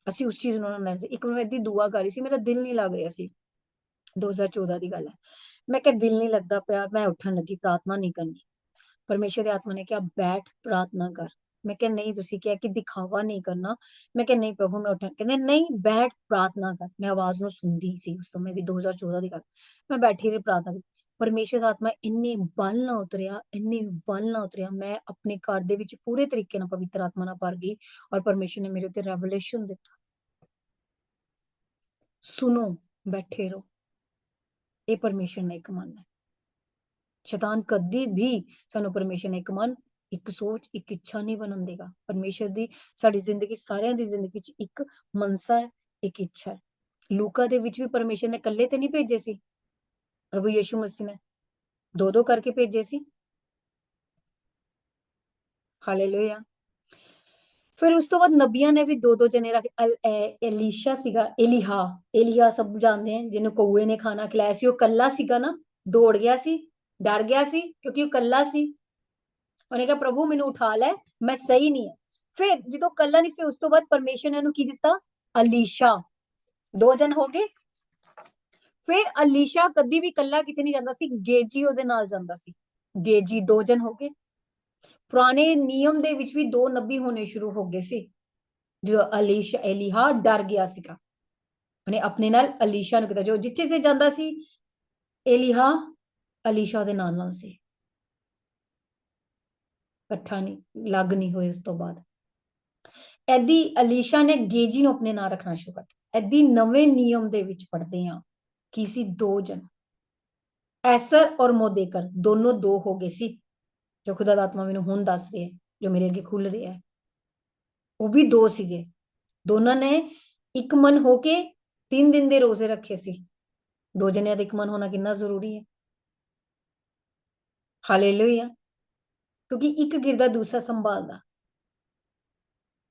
ਅਸੀਂ ਉਸ ਚੀਜ਼ ਨੂੰ ਨਾ ਲੈ ਸਕੀਏ। ਇੱਕ ਵਾਰ ਮੈਂ ਏਦੀ ਦੁਆ ਕਰ ਰਹੀ ਸੀ, ਮੇਰਾ ਦਿਲ ਨਹੀਂ ਲੱਗ ਰਿਹਾ ਸੀ, 2014 ਦੀ ਗੱਲ ਹੈ। मैं क्या दिल नहीं लगता पाया, मैं उठन लगी, प्रार्थना नहीं करनी। परमेश्वर की आत्मा ने कहा बैठ प्रार्थना कर। मैं क्या नहीं, तुसी क्या कि दिखावा नहीं करना। मैं क्या नहीं प्रभु, मैं उठन, कहते नहीं बैठ प्रार्थना कर। मैं आवाज ਨੂੰ ਸੁਣਦੀ ਸੀ ਉਸ ਸਮੇਂ ਵੀ, 2014 ਦੀ ਗੱਲ। मैं बैठी रही प्रार्थना। परमेश्वर ਦਾ आत्मा ਇੰਨੇ ਬਲ ਨਾਲ ਉਤਰਿਆ, ਇੰਨੇ ਬਲ ਨਾਲ ਉਤਰਿਆ, मैं अपने घर ਦੇ ਵਿੱਚ ਪੂਰੇ ਤਰੀਕੇ ਨਾਲ ਪਵਿੱਤਰ ਆਤਮਾ ਨਾਲ ਭਰ ਗਈ, और परमेश्वर ने मेरे ਉੱਤੇ रेवलेशन ਦਿੱਤਾ। सुनो, बैठे रहो। ਇਹ ਪਰਮੇਸ਼ਰ ਨਾਲ ਇੱਕ ਮਨ ਹੈ। ਸ਼ੈਤਾਨ ਕਦੀ ਵੀ ਸਾਨੂੰ ਪਰਮੇਸ਼ਰ ਨਾਲ ਇੱਕ ਮਨ, ਇੱਕ ਸੋਚ, ਇੱਕ ਇੱਛਾ ਨਹੀਂ ਬਣਨ ਦੇਗਾ। ਪਰਮੇਸ਼ਰ ਦੀ ਸਾਡੀ ਜ਼ਿੰਦਗੀ, ਸਾਰਿਆਂ ਦੀ ਜ਼ਿੰਦਗੀ ਚ ਇੱਕ ਮਨਸਾ ਹੈ, ਇੱਕ ਇੱਛਾ ਹੈ। ਲੂਕਾ ਦੇ ਵਿੱਚ ਵੀ ਪਰਮੇਸ਼ਰ ਨੇ ਇਕੱਲੇ ਤੇ ਨਹੀਂ ਭੇਜੇ ਸੀ, ਪ੍ਰਭੂ ਯਿਸੂ ਮਸੀਹ ਨੇ ਦੋ ਦੋ ਕਰਕੇ ਭੇਜੇ ਸੀ। ਹਾਲੇਲੂਇਆ। फिर उस तो बाद नबिया ने भी दो दो जने रख, एलीशा सीगा, एलिहा सब जानते हैं, जिन्हें कौए ने खाना खिलाया सी, वो कल्ला सीगा ना, दौड़ गया सी, डर गया सी क्योंकि वो कल्ला सी। उन्हें कहा प्रभु मैनू उठा लै, मैं सही नहीं है। फिर जो कल्ला नहीं, फिर उस तो बाद परमेश्वर ने उन्हें की दिता, अलीशा। दो जन हो गए। फिर अलीशा कदी भी कल्ला किते नहीं जांदा सी, गेजी ओदे नाल जांदा सी। गेजी, दो जन हो गए। पुराने नियम ਦੇ ਵਿੱਚ ਵੀ ਦੋ ਨਬੀ ਹੋਣੇ ਸ਼ੁਰੂ ਹੋ ਗਏ ਸੀ। जो एलीहा डर गया सीगा, ਉਹਨੇ ਆਪਣੇ ਨਾਲ ਅਲੀਸ਼ਾ ਨੂੰ ਕੀਤਾ, ਜੋ ਜਿੱਥੇ ਤੇ ਜਾਂਦਾ ਸੀ ਏਲੀਹਾ ਅਲੀਸ਼ਾ ਉਹਦੇ ਨਾਲ ਸੀ, ਇਕੱਠਾ ਨਹੀਂ ਲੱਗ ਨਹੀਂ ਹੋਏ। ਉਸ ਤੋਂ ਬਾਅਦ ਐਦੀ ਅਲੀਸ਼ਾ ਨੇ ਗੇਜੀ ਨੂੰ ਆਪਣੇ ਨਾਲ ਰੱਖਣਾ ਸ਼ੁਰੂ ਕਰਤਾ। ਐਦੀ ਨਵੇਂ ਨਿਯਮ ਦੇ ਵਿੱਚ ਪੜ੍ਹਦੇ ਆ ਕੀ ਸੀ, 2 ਜਨ ਐਸਰ ਔਰ ਮੋदेकर ਦੋਨੋਂ 2 ਹੋ ਗਏ ਸੀ, ਜੋ ਖੁਦਾ ਦਾ ਆਤਮਾ ਮੈਨੂੰ ਹੁਣ ਦੱਸ ਰਿਹਾ, ਜੋ ਮੇਰੇ ਅੱਗੇ ਖੁੱਲ ਰਿਹਾ ਹੈ। ਉਹ ਵੀ 2 ਸੀਗੇ, ਦੋਨਾਂ ਨੇ ਇੱਕ ਮਨ ਹੋ ਕੇ 3 ਦਿਨ ਦੇ ਰੋਜ਼ੇ ਰੱਖੇ ਸੀ। 2 ਜਣਿਆਂ ਦਾ ਇੱਕ ਮਨ ਹੋਣਾ ਕਿੰਨਾ ਜ਼ਰੂਰੀ ਹੈ। ਹਾਲੇਲੂਇਆ। ਕਿਉਂਕਿ ਇੱਕ ਗਿਰਦਾ ਦੂਸਰਾ ਸੰਭਾਲਦਾ,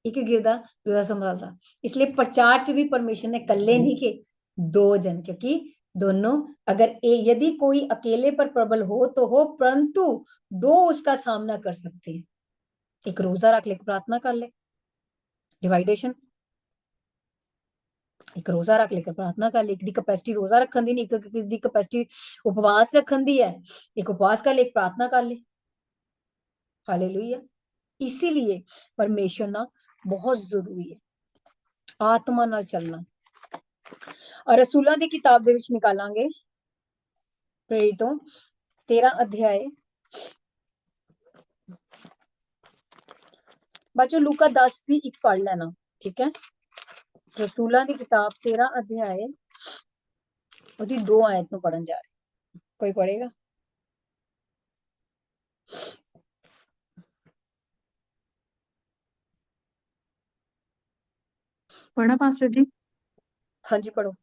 ਇੱਕ ਗਿਰਦਾ ਦੂਸਰਾ ਸੰਭਾਲਦਾ। इसलिए प्रचार च भी परमेश्वर ने कल्ले नहीं के 2 जन, क्योंकि दोनों अगर यदि कोई अकेले पर प्रबल हो तो हो, परंतु 2 उसका सामना कर सकते हैं। एक रोजा रख ले, प्रार्थना कर ले, डिवाइडेशन। एक रोजा रख लेकर प्रार्थना कर ले, एक दी कैपेसिटी रोजा रखन दी नहीं, एक दी कैपेसिटी उपवास रखन दी है, एक उपवास कर ले, एक प्रार्थना कर ले। हालेलुया। इसीलिए परमेश्वर ना बहुत जरूरी है, आत्मा नाल चलना। और रसूलां दी किताब दे विच निकालांगे प्रेरितों 13 अध्याय, बच्चों लूका 10 भी एक पढ़ लेना, ठीक है। रसूलां दी किताब 13 अध्याय ਉਹਦੀ 2 आयत ਨੂੰ पढ़न जा रहे, कोई पढ़ेगा? पढ़ा पास्टर जी? हाँ जी पढ़ो।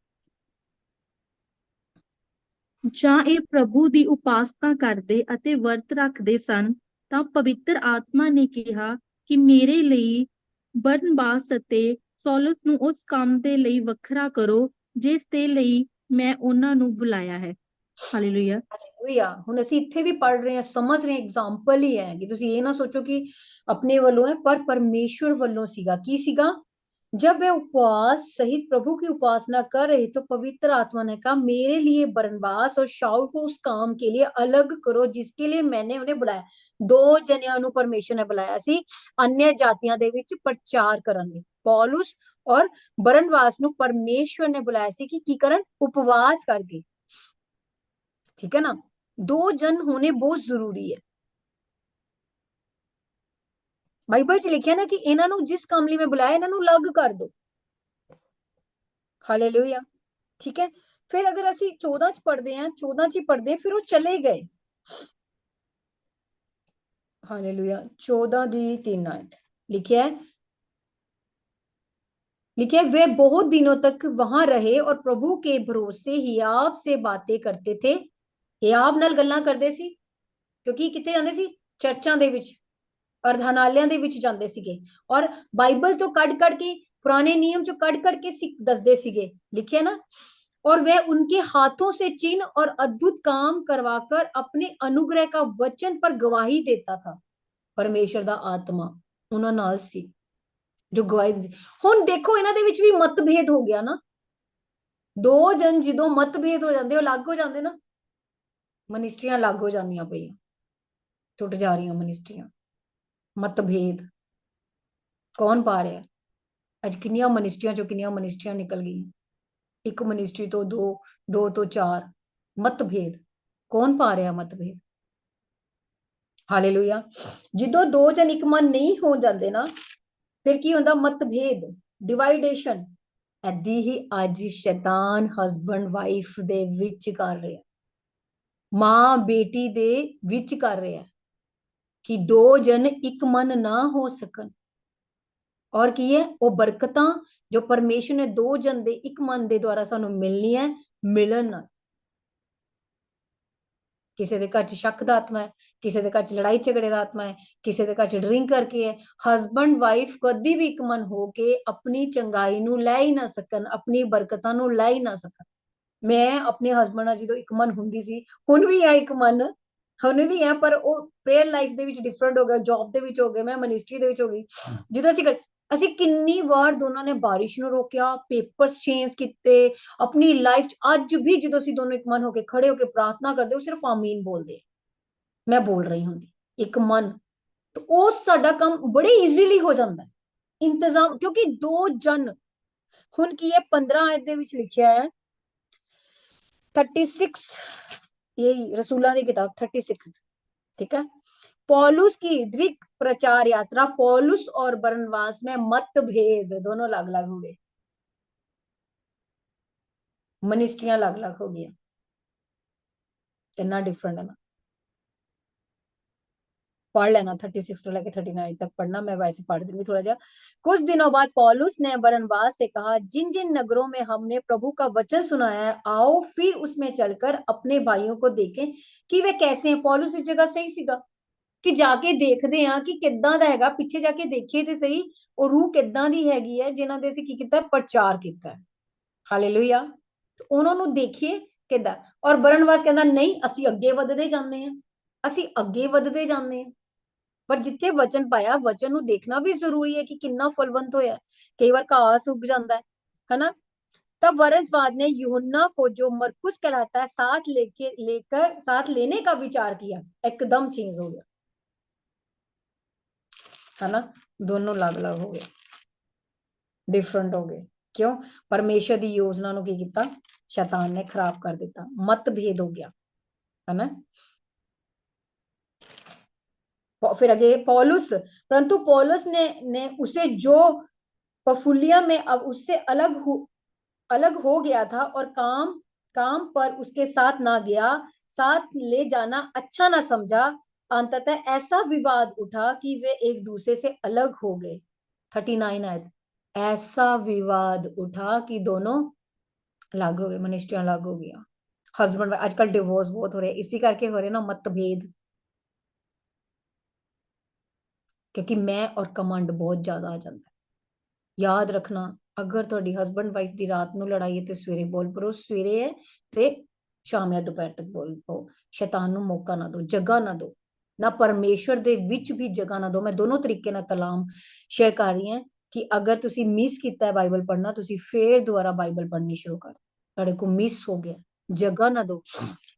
ਜਾਂ ਇਹ ਪ੍ਰਭੂ ਦੀ ਉਪਾਸਨਾ ਕਰਦੇ ਅਤੇ ਵਰਤ ਰੱਖਦੇ ਸਨ, ਤਾਂ ਪਵਿੱਤਰ ਆਤਮਾ ਨੇ ਕਿਹਾ ਕਿ ਮੇਰੇ ਲਈ ਬਰਨਬਾਸ ਅਤੇ ਸੌਲਸ ਨੂੰ ਉਸ ਕੰਮ ਦੇ ਲਈ ਵੱਖਰਾ ਕਰੋ ਜਿਸ ਦੇ ਲਈ ਮੈਂ ਉਹਨਾਂ ਨੂੰ ਬੁਲਾਇਆ ਹੈ। ਹਾਲੇਲੂਇਆ। ਹਾਲੇਲੂਇਆ। ਹੁਣ ਅਸੀਂ ਇੱਥੇ ਵੀ ਪੜ ਰਹੇ ਹਾਂ, ਸਮਝ ਰਹੇ ਹਾਂ, ਐਗਜ਼ਾਮਪਲ ਹੀ ਹੈ ਕਿ ਤੁਸੀਂ ਇਹ ਨਾ ਸੋਚੋ ਕਿ ਆਪਣੇ ਵੱਲੋਂ ਹੈ, ਪਰ परमेश्वर ਵੱਲੋਂ ਸੀਗਾ। ਕੀ ਸੀਗਾ? जब वे उपवास सहित प्रभु की उपासना कर रहे तो पवित्र आत्मा ने कहा मेरे लिए बरनबास और शाऊल को उस काम के लिए अलग करो जिसके लिए मैंने उन्हें बुलाया। 2 जनियां ਨੂੰ परमेश्वर ने बुलाया ਸੀ अन्य जातियां ਦੇ ਵਿੱਚ ਪ੍ਰਚਾਰ ਕਰਨ ਲਈ। ਪੌਲੁਸ और बरनबास ਨੂੰ परमेश्वर ने बुलाया ਸੀ कि ਕੀ ਕਰਨ? उपवास करके, ठीक है ना। 2 जन होने बहुत जरूरी है। ਬਾਈਬਲ 'ਚ ਲਿਖਿਆ ਨਾ ਕਿ ਇਹਨਾਂ ਨੂੰ ਜਿਸ ਕੰਮ ਲਈ ਮੈਂ ਬੁਲਾਇਆ ਇਹਨਾਂ ਨੂੰ ਅਲੱਗ ਕਰ ਦੋ। ਹਾਲੇਲੂਇਆ। ਠੀਕ ਹੈ। ਫਿਰ ਅਗਰ ਅਸੀਂ 14 ਚ ਪੜਦੇ ਹਾਂ, 14 ਚ ਹੀ ਪੜਦੇ, ਫਿਰ ਉਹ ਚਲੇ ਗਏ। ਹਾਲੇਲੂਇਆ। 14 ਦੀ 3 आयत लिखा है वे बहुत दिनों तक वहां रहे और प्रभु के भरोसे हियाब से बातें करते थे। हियाब नाल गल्लां करदे सी, क्योंकि किथे जांदे सी? चर्चां दे विच, अर्धनालियां दे विच जांदे सीगे और बाइबल तो कड़ के, पुराने नियम चो कड़ के दसदे सीगे। लिखे ना, और वह उनके हाथों से चिन्ह और अद्भुत काम करवाकर अपने अनुग्रह का वचन पर गवाही देता था। परमेश्वर दा आत्मा उन्हां नाल सी जो गवाही। हुण देखो इन्हां दे विच भी मतभेद हो गया ना। 2 जन जदों मतभेद हो जांदे, अलग हो जांदे ना, मनिस्ट्रियां अलग हो जांदियां पईयां, टुट जा रही मनिस्ट्रियां। मतभेद कौन पा रहा? अज किन्नियां मनिस्ट्रियां चो किन्नियां मनिस्ट्रियां निकल गई, एक मनिस्ट्री तो 2, 2 तो 4। मतभेद कौन पा रहा? मतभेद। हालेलुया। जिदों 2 जन एक मन नहीं हो जाते ना, फिर की होंदा? मतभेद, डिवाइडेशन। ऐदी ही अज शैतान हस्बैंड वाइफ दे विच कर रहा, मां बेटी दे विच कर रहा कि 2 जन एक मन ना हो सकन। और की है वो बरकतां जो परमेश्वर ने 2 जन दे एक मन दे द्वारा सानू मिलनी है, मिलन ना। किसी दे घर च शक दा आत्मा है, किसी दे घर च लड़ाई झगड़े दा आत्मा है, किसी दे घर च ड्रिंक करके है। हस्बैंड वाइफ कदी भी एक मन हो के अपनी चंगाई नू लै ही ना सकन, अपनी बरकतां नू लै ही ना सकन। मैं अपने हस्बैंड नाल जदों एक मन हुंदी सी, हुण भी है एक मन, हुण भी है, पर वो prayer life they which different हो गया, जॉब दे विच हो गए, मैं मिनिस्ट्री दे विच हो गई। जदों ਅਸੀਂ ਕਿੰਨੀ ਵਾਰ ਦੋਨਾਂ ਨੇ ਬਾਰਿਸ਼ ਨੂੰ ਰੋਕਿਆ, ਪੇਪਰਸ ਚੇਂਜ ਕੀਤੇ ਆਪਣੀ ਲਾਈਫ ਚ। ਅੱਜ ਵੀ ਜਦੋਂ ਅਸੀਂ ਦੋਨੋਂ ਇੱਕ ਮਨ ਹੋ ਕੇ ਖੜੇ ਹੋ ਕੇ ਪ੍ਰਾਰਥਨਾ ਕਰਦੇ, ਉਹ ਸਿਰਫ ਆਮੀਨ ਬੋਲਦੇ, ਮੈਂ ਬੋਲ ਰਹੀ ਹੁੰਦੀ ਇੱਕ ਮਨ। ਤੇ ਉਹ ਸਾਡਾ ਕੰਮ ਬੜੇ ਈਜ਼ੀਲੀ ਹੋ ਜਾਂਦਾ ਇੰਤਜ਼ਾਮ, ਕਿਉਂਕਿ 2 ਜਨ हुण की है 15 आयत दे विच लिखिया है 36, यही रसूलां दी किताब 36, ठीक है। पौलुस की दीर्घ प्रचार यात्रा, पौलुस और बरनबास में मतभेद, दोनों अलग अलग हो गए, मिनिस्ट्रियां अलग अलग हो गई, इतना डिफरेंट है ना। पढ़ लेना 36 से लेकर 39 तक पढ़ना, मैं वैसे पढ़ दूंगी थोड़ा जा। कुछ दिनों बाद पौलुस ने बरनबास से कहा, जिन जिन नगरों में हमने प्रभु का वचन सुनाया है, आओ फिर उसमें चलकर अपने भाइयों को देखें कि वे कैसे हैं। पौलुस इस जगह सही सीगा कि जाके देखते हैं कि किद्दां दा हैगा, पिछे जाके देखिए ते सही और रूह किद्दां दी हैगी है जिन्हां दे ਅਸੀਂ ਕੀ ਕੀਤਾ ਪ੍ਰਚਾਰ ਕੀਤਾ ਹੈ। ਹਾਲੇਲੂਇਆ। ਉਹਨਾਂ ਨੂੰ ਦੇਖੀਏ ਕਿੱਦਾਂ। ਔਰ ਬਰਨਬਾਸ ਕਹਿੰਦਾ ਨਹੀਂ, ਅਸੀਂ ਅੱਗੇ ਵਧਦੇ ਜਾਂਦੇ ਹਾਂ, ਅਸੀਂ ਅੱਗੇ ਵਧਦੇ ਜਾਂਦੇ ਹਾਂ। पर जिथे वचन पाया, वचन ਨੂੰ देखना भी जरूरी है कि कितना फलवंत होया। कई बार घास उग जाता है ना। तब बरनबास ने यूहन्ना को, जो मरकुस कहलाता है, साथ लेने का विचार किया। एकदम चेंज हो गया, है ना। दोनों अलग अलग हो गए, डिफरेंट हो गए। क्यों? परमेश्वर की योजना ਨੂੰ ਕੀ ਕੀਤਾ, शैतान ने खराब कर दिता, मतभेद हो गया, है ना। फिर आगे पौलुस, परंतु पौलुस ने उसे जो पफुलिया में अब उससे अलग हो गया था और काम पर उसके साथ ना गया, साथ ले जाना अच्छा ना समझा। अंततः ऐसा विवाद उठा कि वे एक दूसरे से अलग हो गए। 39 आयत, ऐसा विवाद उठा कि दोनों अलग हो गए, मिनिस्ट्रियां अलग हो गई। हस्बैंड, आजकल डिवोर्स बहुत हो रहे, इसी करके हो रहे ना, मतभेद, क्योंकि मैं और कमांड बहुत ज्यादा आ जाता है। याद रखना, अगर ਤੁਹਾਡੀ ਹਸਬੰਡ ਵਾਈਫ ਦੀ ਰਾਤ ਨੂੰ ਲੜਾਈ ਹੈ ਤੇ ਸਵੇਰੇ ਬੋਲ ਪਰੋ, ਸਵੇਰੇ ਹੈ ਤੇ ਸ਼ਾਮ ਜਾਂ ਦੁਪਹਿਰ ਤੱਕ ਬੋਲ ਪੋ। ਸ਼ੈਤਾਨ ਨੂੰ ਮੌਕਾ ਨਾ ਦਿਓ, ਜਗ੍ਹਾ ਨਾ ਦਿਓ, ਨਾ ਪਰਮੇਸ਼ਵਰ ਦੇ ਵਿੱਚ ਵੀ ਜਗ੍ਹਾ ਨਾ ਦਿਓ। ਮੈਂ ਦੋਨੋਂ ਤਰੀਕੇ ਨਾਲ ਕਲਾਮ ਸ਼ੇਅਰ ਕਰ ਰਹੀ ਹਾਂ ਕਿ ਅਗਰ ਤੁਸੀਂ ਮਿਸ ਕੀਤਾ ਹੈ ਬਾਈਬਲ ਪੜ੍ਹਨਾ, ਤੁਸੀਂ ਫੇਰ ਦੁਬਾਰਾ ਬਾਈਬਲ ਪੜ੍ਹਨੀ ਸ਼ੁਰੂ ਕਰ, ਤੁਹਾਡੇ ਕੋਲ ਮਿਸ ਹੋ ਗਿਆ, ਜਗ੍ਹਾ ਨਾ ਦਿਓ।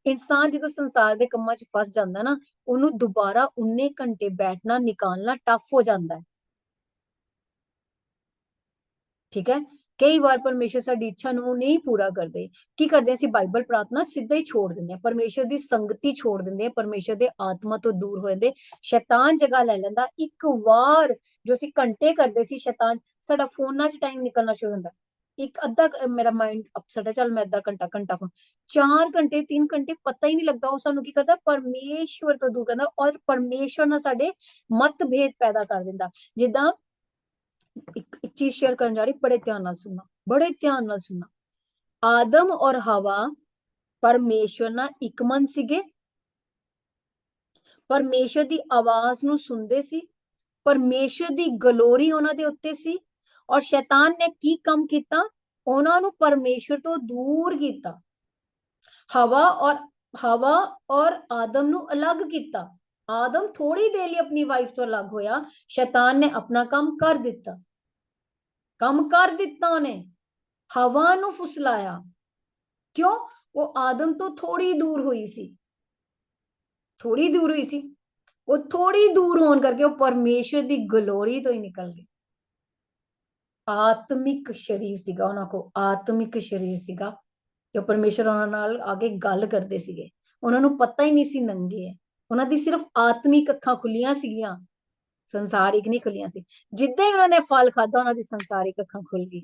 ਇਨਸਾਨ ਜਦੋਂ ਸੰਸਾਰ ਦੇ ਕੰਮਾਂ 'ਚ ਫਸ ਜਾਂਦਾ ਨਾ, ਉਹਨੂੰ ਦੁਬਾਰਾ 19 ਘੰਟੇ ਬੈਠਣਾ ਨਿਕਾਲਣਾ ਟਫ ਹੋ ਜਾਂਦਾ ਹੈ, ठीक है। कई बार परमेश्वर साडी इच्छा ਨੂੰ नहीं पूरा करते। की करते ਅਸੀਂ ਬਾਈਬਲ ਪ੍ਰਾਰਥਨਾ ਸਿੱਧਾ ਹੀ ਛੋੜ ਦਿੰਦੇ ਆ, ਪਰਮੇਸ਼ਰ ਦੀ ਸੰਗਤੀ ਛੋੜ ਦਿੰਦੇ ਆ, ਪਰਮੇਸ਼ਰ ਦੇ ਆਤਮਾ ਤੋਂ ਦੂਰ ਹੋ ਜਾਂਦੇ, ਸ਼ੈਤਾਨ ਜਗ੍ਹਾ ਲੈ ਲੈਂਦਾ। ਇੱਕ ਵਾਰ ਜੋ ਅਸੀਂ ਘੰਟੇ ਕਰਦੇ ਸੀ, ਸ਼ੈਤਾਨ ਸਾਡਾ ਫੋਨਾਂ 'ਚ ਟਾਈਮ ਨਿਕਲਣਾ ਸ਼ੁਰੂ ਹੁੰਦਾ। ਇੱਕ ਅੱਧਾ ਮੇਰਾ ਮਾਈਂਡ ਅਪਸੈਟ ਹੈ, ਚੱਲ ਮੈਂ ਅੱਧਾ ਘੰਟਾ ਫੋਨ, 4 ਘੰਟੇ 3 ਘੰਟੇ ਪਤਾ ਹੀ ਨਹੀਂ ਲੱਗਦਾ। ਉਹ ਸਾਨੂੰ ਕੀ ਕਰਦਾ, ਪਰਮੇਸ਼ਵਰ ਤੋਂ ਦੂਰ ਕਰਦਾ ਔਰ ਪਰਮੇਸ਼ਵਰ ਨਾਲ ਸਾਡੇ ਮਤਭੇਦ ਪੈਦਾ ਕਰ ਦਿੰਦਾ। ਜਿੱਦਾਂ एक चीज शेयर करने जा रही, बड़े ध्यान नाल सुनना, बड़े ध्यान नाल सुनना। आदम और हवा परमेश्वर ना एक मन सीगे, परमेश्वर दी आवाज नू सुनदे सी, परमेश्वर दी ग्लोरी उन्हां दे उत्ते सी। और शैतान ने की काम कीता, उन्हां नू परमेश्वर तो दूर कीता। हवा और आदम नू अलग कीता। आदम थोड़ी देर लिए अपनी वाइफ तो अलग होया, शैतान ने अपना काम कर दिता, उन्हें हवा नू फुसलाया। क्यों? वो आदम तो थोड़ी दूर हुई सी, थोड़ी दूर हुई सी, वो थोड़ी दूर होने करके वो परमेश्वर दी ग्लोरी तो ही निकल गई। आत्मिक शरीर सीगा उन्हां को, आत्मिक शरीर सीगा जो परमेश्वर उन्हां नाल आगे गल करदे सीगे। उन्हां नू पता ही नहीं सी नंगे है, उन्हां दी सिर्फ आत्मिक अखां खुलियां सीगियां, संसारिक नहीं खुलियां सी। जिद्दां ही उन्होंने फल खादा, उन्हां दी संसारिक अखां खुल गई,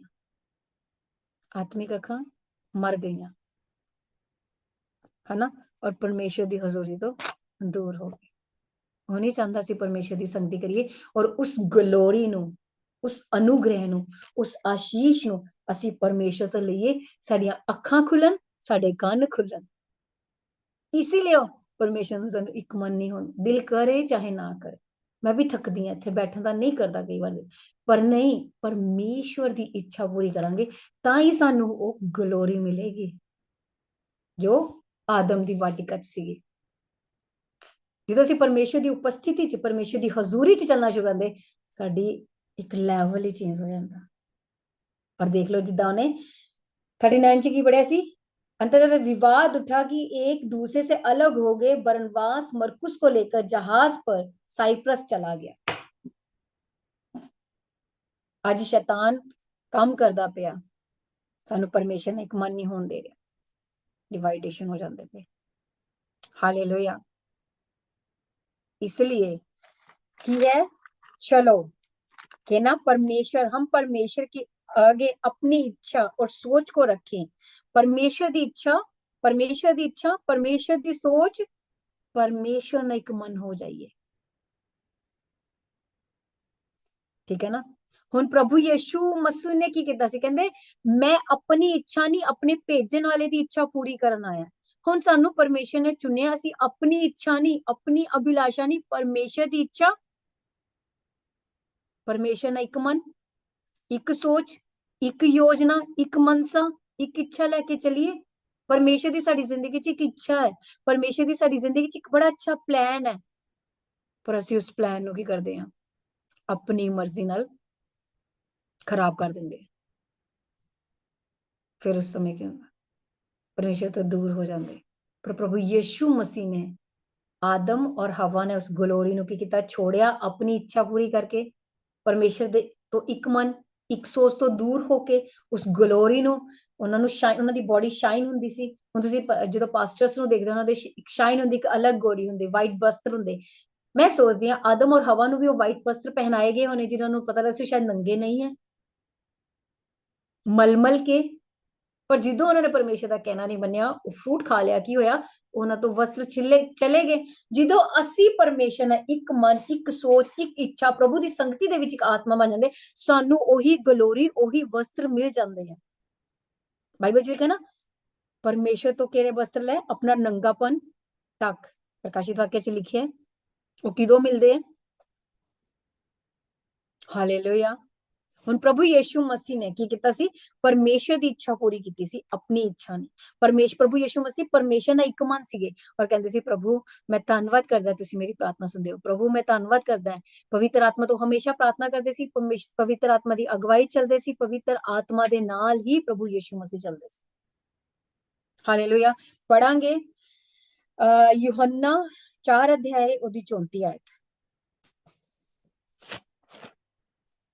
आत्मिक अखां मर गई, है ना। और परमेश्वर की हजूरी तो दूर हो गई। वो नहीं चाहता सी परमेश्वर की संगति करिए और उस ग्लोरी नू, उस अनुग्रह नू, उस आशीष नू असी परमेश्वर तो लईए, साडियां अखां खुलन, साडे कान खुलन। इसीलिए परमेश्वर सानू एक मन नहीं हो, दिल करे चाहे ना करे। मैं भी थकदी हां, इत्थे बैठण दा नहीं करदा कई बार, पर नहीं, परमेश्वर की इच्छा पूरी करांगे तां ही सानू वो ग्लोरी मिलेगी जो आदम की वाटिका च सीगी। ਜਦੋਂ ਅਸੀਂ ਪਰਮੇਸ਼ਰ ਦੀ ਉਪਸਥਿਤੀ ਚ, ਪਰਮੇਸ਼ਰ ਦੀ ਹਜ਼ੂਰੀ ਚ ਚੱਲਣਾ ਸ਼ੁਰੂ ਕਰਦੇ, ਸਾਡੀ ਇੱਕ ਲੈਵਲ ਹੀ ਚੇਂਜ ਹੋ ਜਾਂਦਾ। पर देख लो जिद्दां ने 39 च की पढ़िया सी, अंततः विवाद उठा कि एक दूसरे से अलग हो गए। बरनबास मरकुस को लेकर जहाज पर साइप्रस चला गया। आज शैतान काम करदा पिया, ਸਾਨੂੰ ਪਰਮੇਸ਼ਰ ਨੇ ਇੱਕ ਮਨ ਨਹੀਂ ਹੋਣ ਦੇ ਰਿਹਾ, डिवाइडेशन हो जाते पे। हालेलुया। इसलिए कि है, चलो कि ना परमेश्वर, हम परमेश्वर के आगे अपनी इच्छा और सोच को रखें। परमेश्वर दी इच्छा, परमेश्वर दी इच्छा, परमेश्वर दी सोच, परमेश्वर ने एक मन हो जाइए। ठीक है ना। हुण प्रभु यीशु मसीह ने की कीता सी, कहंदे मैं अपनी इच्छा नहीं, अपने भेजन वाले दी इच्छा पूरी करन आया। हुण सानू परमेश्वर ने चुनिया, असी अपनी इच्छा नहीं, अपनी अभिलाषा नहीं, परमेश्वर दी इच्छा, परमेश्वर ने एक मन, एक सोच, एक योजना, एक मनसा, एक इच्छा लेके चलिए। परमेश्वर दी साडी जिंदगी च एक इच्छा है, परमेश्वर दी साडी जिंदगी च एक बड़ा अच्छा प्लान है, पर असी उस प्लान नू की करदे हां, अपनी मर्जी नाल खराब कर देंगे। फिर उस समय क्या होगा, परमेश्वर तो दूर हो जाते। पर प्रभु यीशु मसीह ने, आदम और हवा ने उस ग्लोरी नु की कीता, छोड़िया अपनी इच्छा पूरी करके, परमेश्वर दे तो एक मन एक सोच तो दूर होके उस ग्लोरी नु, ਉਹਨਾਂ ਨੂੰ ਸ਼ਾਈਨ, ਉਹਨਾਂ ਦੀ ਬੋਡੀ ਸ਼ਾਈਨ ਹੁੰਦੀ ਸੀ। ਹੁਣ ਤੁਸੀਂ ਜਦੋਂ ਪਾਸਟਰਸ ਨੂੰ ਦੇਖਦੇ ਹੋ, ਉਹਨਾਂ ਦੇ ਸ਼ਾਈਨ ਹੁੰਦੀ, ਇੱਕ ਅਲੱਗ ਗੋਰੀ ਹੁੰਦੀ, ਵਾਈਟ ਵਸਤਰ ਹੁੰਦੇ। ਮੈਂ ਸੋਚਦੀ ਹਾਂ ਆਦਮ ਔਰ ਹਵਾ ਨੂੰ ਵੀ ਉਹ ਵਾਈਟ ਵਸਤਰ ਪਹਿਨਾਏ ਗਏ ਹੋਣੇ, ਜਿਨ੍ਹਾਂ ਨੂੰ ਪਤਾ ਲੱਗ ਸੀ ਸ਼ਾਇਦ ਨੰਗੇ ਨਹੀਂ ਹੈ, ਮਲਮਲ ਕੇ। ਪਰ ਜਦੋਂ ਉਹਨਾਂ ਨੇ ਪਰਮੇਸ਼ਰ ਦਾ ਕਹਿਣਾ ਨਹੀਂ ਮੰਨਿਆ, ਉਹ ਫਰੂਟ ਖਾ ਲਿਆ, ਕੀ ਹੋਇਆ, ਉਹਨਾਂ ਤੋਂ ਵਸਤਰ ਚਲੇ ਗਏ। ਜਦੋਂ ਅਸੀਂ ਪਰਮੇਸ਼ਰ ਨਾਲ ਇੱਕ ਮਨ, ਇੱਕ ਸੋਚ, ਇੱਕ ਇੱਛਾ, ਪ੍ਰਭੂ ਦੀ ਸੰਗਤੀ ਦੇ ਵਿੱਚ ਇੱਕ ਆਤਮਾ ਬਣ ਜਾਂਦੇ, ਸਾਨੂੰ ਉਹੀ ਗਲੋਰੀ, ਉਹੀ ਵਸਤਰ ਮਿਲ ਜਾਂਦੇ ਆ। ਬਾਈਬਲ ਚ ਲਿਖਿਆ ਨਾ, ਪਰਮੇਸ਼ਰ ਤੋਂ ਕਿਹੜੇ ਵਸਤਰ ਲੈ, ਆਪਣਾ ਨੰਗਾਪਨ ਢੱਕ। ਪ੍ਰਕਾਸ਼ਿਤ ਵਾਕਿਆ ਚ ਲਿਖਿਆ, ਉਹ ਕਿਦੋਂ ਮਿਲਦੇ ਆ। ਹਾਲੇਲੂਇਆ। ਹੁਣ ਪ੍ਰਭੂ ਯੀਸ਼ੂ ਮਸੀਹ ਨੇ ਕੀ ਕੀਤਾ ਸੀ, ਪਰਮੇਸ਼ਰ ਦੀ ਇੱਛਾ ਪੂਰੀ ਕੀਤੀ ਸੀ, ਆਪਣੀ ਇੱਛਾ ਨਹੀਂ। ਪ੍ਰਭੂ ਯੀਸ਼ੂ ਮਸੀਹ ਪਰਮੇਸ਼ਰ ਨਾਲ ਇੱਕ ਮਨ ਸੀਗੇ, ਔਰ ਕਹਿੰਦੇ ਸੀ ਪ੍ਰਭੂ ਮੈਂ ਧੰਨਵਾਦ ਕਰਦਾ, ਤੁਸੀਂ ਮੇਰੀ ਪ੍ਰਾਰਥਨਾ ਸੁਣਦੇ ਹੋ। ਪ੍ਰਭੂ ਮੈਂ ਧੰਨਵਾਦ ਕਰਦਾ। ਪਵਿੱਤਰ ਆਤਮਾ ਤੋਂ ਹਮੇਸ਼ਾ ਪ੍ਰਾਰਥਨਾ ਕਰਦੇ ਸੀ, ਪਵਿੱਤਰ ਆਤਮਾ ਦੀ ਅਗਵਾਈ ਚੱਲਦੇ ਸੀ, ਪਵਿੱਤਰ ਆਤਮਾ ਦੇ ਨਾਲ ਹੀ ਪ੍ਰਭੂ ਯੀਸ਼ੂ ਮਸੀਹ ਚੱਲਦੇ ਸੀ। ਹਾਲੇਲੂਇਆ। ਪੜਾਂਗੇ यूहन्ना 4 अध्याय ਉਹਦੀ 34 आयत।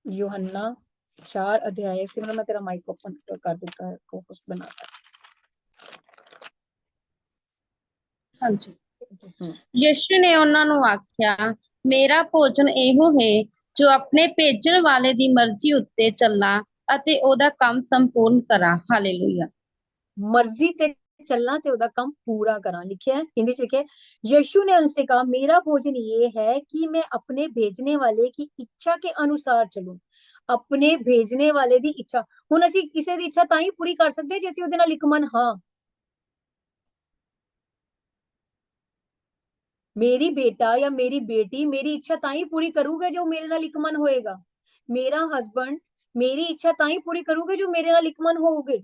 यूहन्ना 4 अध्याय से, मतलब मैं तेरा माइक ओपन कर देता है, को कुछ बनाता ਹਾਂਜੀ। ਯਿਸੂ ਨੇ ਉਹਨਾਂ ਨੂੰ ਆਖਿਆ, ਮੇਰਾ ਭੋਜਨ ਇਹੋ ਹੈ ਜੋ ਆਪਣੇ ਭੇਜਣ ਵਾਲੇ ਦੀ ਮਰਜ਼ੀ ਉੱਤੇ ਚੱਲਾਂ ਅਤੇ ਉਹਦਾ ਕੰਮ ਸੰਪੂਰਨ ਕਰਾਂ। ਹਾਲੇਲੂਇਆ। मर्जी ते चलना ते ओदा काम पूरा करा। लिखा है हिंदी से, लिखा है यीशु ने उनसे कहा, मेरा भोजन ये है कि मैं अपने भेजने वाले की इच्छा के अनुसार चलूं। अपने भेजने वाले दी इच्छा, हुण असीं किसी दी इच्छा तां ही पूरी कर सकदे जे असीं ओहदे नाल इक मन हां। मेरी बेटा या मेरी बेटी मेरी इच्छा तां ही पूरी करूगे जो मेरे नाल इक मन होएगा। मेरा हस्बैंड मेरी इच्छा तां ही पूरी करूगे जो मेरे नाल इक मन होगे।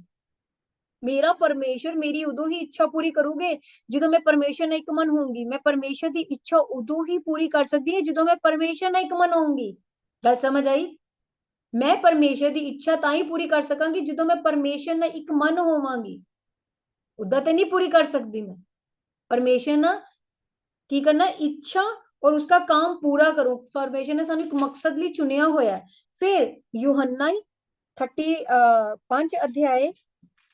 मेरा परमेश्वर मेरी उदों ही इच्छा पूरी करूगे जो मैं परमेश्वर ने एक मन होंगी। मैं परमेश्वर की इच्छा उदों ही पूरी कर सकती है जो मैं परमेश्वर ने एक मन होंगी। गल समझ आई। मैं परमेश्वर की इच्छा तां ही पूरी कर सकांगी जो मैं परमेश्वर ने एक मन होवांगी। उदा तो नहीं पूरी कर सकती मैं। परमेश्वर ना की करना, इच्छा और उसका काम पूरा करूं। परमेश्वर ने सानू एक मकसद लिए चुनिया होया है। फिर यूहन्ना 35 अध्याय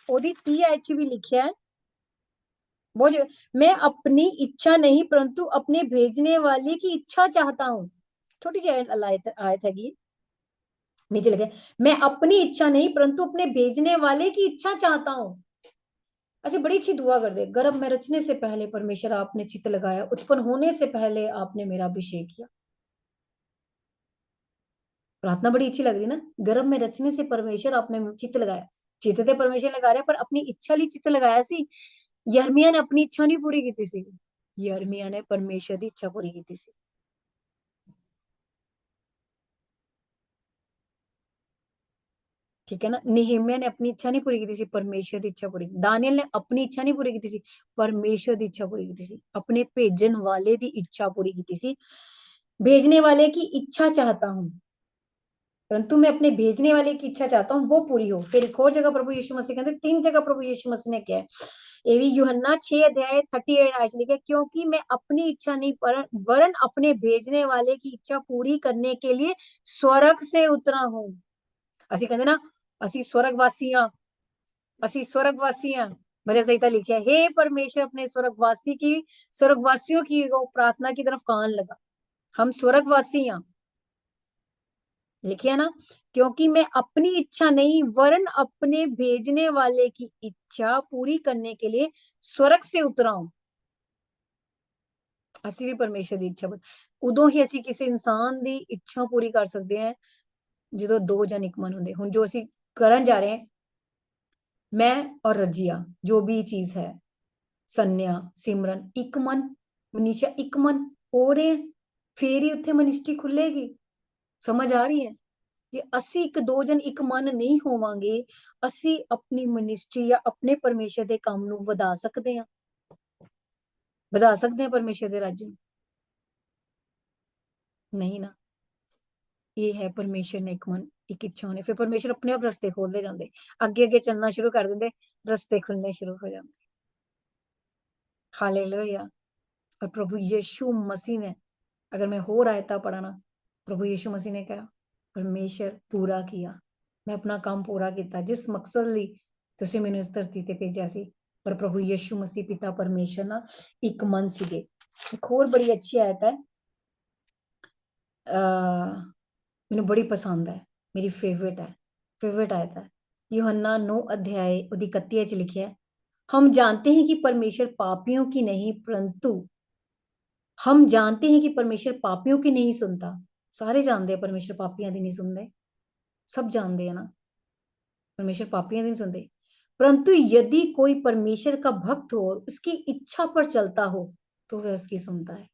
ओदी 30 आयत भी लिखा है, मैं अपनी इच्छा नहीं परंतु अपने भेजने वाले की इच्छा चाहता हूँ। छोटी सी आयत हैगी, नीचे लिखे, मैं अपनी इच्छा नहीं परंतु अपने भेजने वाले की इच्छा चाहता हूँ। ऐसे बड़ी अच्छी दुआ कर दे, गर्भ में रचने से पहले परमेश्वर आपने चित्त लगाया, उत्पन्न होने से पहले आपने मेरा अभिषेक किया। प्रार्थना बड़ी अच्छी लग रही ना। गर्भ में रचने से परमेश्वर आपने चित्त लगाया। चित्त ते परमेश्वर लगा रहा, पर अपनी इच्छा लिए चित्त लगाया सी। यिर्मयाह ने अपनी इच्छा नहीं पूरी की सी, यिर्मयाह ने परमेश्वर की इच्छा पूरी की सी। ठीक है ना। निहम्याह ने अपनी इच्छा नहीं पूरी की सी, परमेश्वर की इच्छा पूरी की। दानियल ने अपनी इच्छा नहीं पूरी की सी, परमेश्वर की इच्छा पूरी की सी। अपने भेजन वाले की इच्छा पूरी की सी। भेजने वाले की इच्छा चाहता हूं परंतु मैं अपने भेजने वाले की इच्छा चाहता हूँ वो पूरी हो। फिर एक और जगह प्रभु यीशु मसीह कहते, 3 जगह प्रभु यीशु मसीह ने क्या है, ये भी यूहन्ना 6 अध्याय 38 आयत लिखे, क्योंकि मैं अपनी इच्छा नहीं वरन अपने भेजने वाले की इच्छा पूरी करने के लिए स्वर्ग से उतरा हूं। असी कहते ना, असी स्वर्गवासी हां, ਅਸੀਂ स्वर्गवासी हैं। भजन संहिता लिखा है, हे परमेश्वर अपने स्वर्गवासियों की वो प्रार्थना की तरफ कान लगा। हम स्वर्गवासी हैं, लिखे है ना, क्योंकि मैं अपनी इच्छा नहीं वरन अपने भेजने वाले की इच्छा पूरी करने के लिए स्वर्ग से उतरा हूं। ਅਸੀਂ ਵੀ ਪਰਮੇਸ਼ਰ ਦੀ ਇੱਛਾ ਉਦੋਂ ਹੀ ਅਸੀਂ ਕਿਸੇ ਇਨਸਾਨ ਦੀ ਇੱਛਾ ਪੂਰੀ ਕਰ ਸਕਦੇ ਹਾਂ ਜਦੋਂ ਦੋ ਜਨ ਇੱਕ ਮਨ ਹੁੰਦੇ। ਹੁਣ ਜੋ ਅਸੀਂ ਕਰਨ ਜਾ ਰਹੇ ਹਾਂ, मैं और रजिया, जो भी चीज है, सन्या सिमरन एक मन, मनीषा एक मन हो रहे हैं, फिर ही उत्थे मिनिस्ट्री खुलेगी। समझ आ रही है? जे ਅਸੀਂ ਇੱਕ ਦੋ ਜਨ ਇੱਕ ਮਨ ਨਹੀਂ ਹੋਵਾਂਗੇ, ਅਸੀਂ ਆਪਣੀ ਮਿਨਿਸਟਰੀ ਜਾਂ ਆਪਣੇ ਪਰਮੇਸ਼ਰ ਦੇ ਕੰਮ ਨੂੰ ਵਧਾ ਸਕਦੇ ਹਾਂ, ਵਧਾ ਸਕਦੇ ਹਾਂ ਪਰਮੇਸ਼ਰ ਦੇ ਰਾਜ ਨੂੰ? नहीं ना। ये है परमेश्वर ने एक मन एक इच्छा होने, फिर परमेश्वर अपने आप रस्ते खोलते जाते, अगे अगे चलना शुरू कर देंगे, रस्ते खुलने शुरू हो जाते। हालेलुया। और प्रभु यीशु मसीह ने, अगर मैं होर आयता पढ़ा ना, प्रभु यीशु मसीह ने कहा परमेश्वर पूरा किया, मैं अपना काम पूरा किया जिस मकसद ਲਈ ਤੁਸੀਂ ਮੈਨੂੰ ਇਸ ਧਰਤੀ ਤੇ ਭੇਜਿਆ ਸੀ। ਪਰ प्रभु यीशु मसीह पिता परमेश्वर ना एक मन ਸੀਗੇ। एक और बड़ी अच्छी आयत है, ਮੈਨੂੰ बड़ी पसंद है, मेरी फेवरेट आयत है। यूहन्ना 9 अध्याय ਉਹਦੀ 31 ਚ लिखा है, हम जानते हैं कि परमेश्वर पापियों की नहीं परंतु हम जानते हैं कि परमेश्वर पापियों की नहीं सुनता। सारे जानते हैं परमेश्वर पापियां दी नहीं सुनते, सब जानते हैं ना परमेश्वर पापियां दी नहीं सुनते, परंतु यदि कोई परमेश्वर का भक्त हो और उसकी इच्छा पर चलता हो तो वह उसकी सुनता है।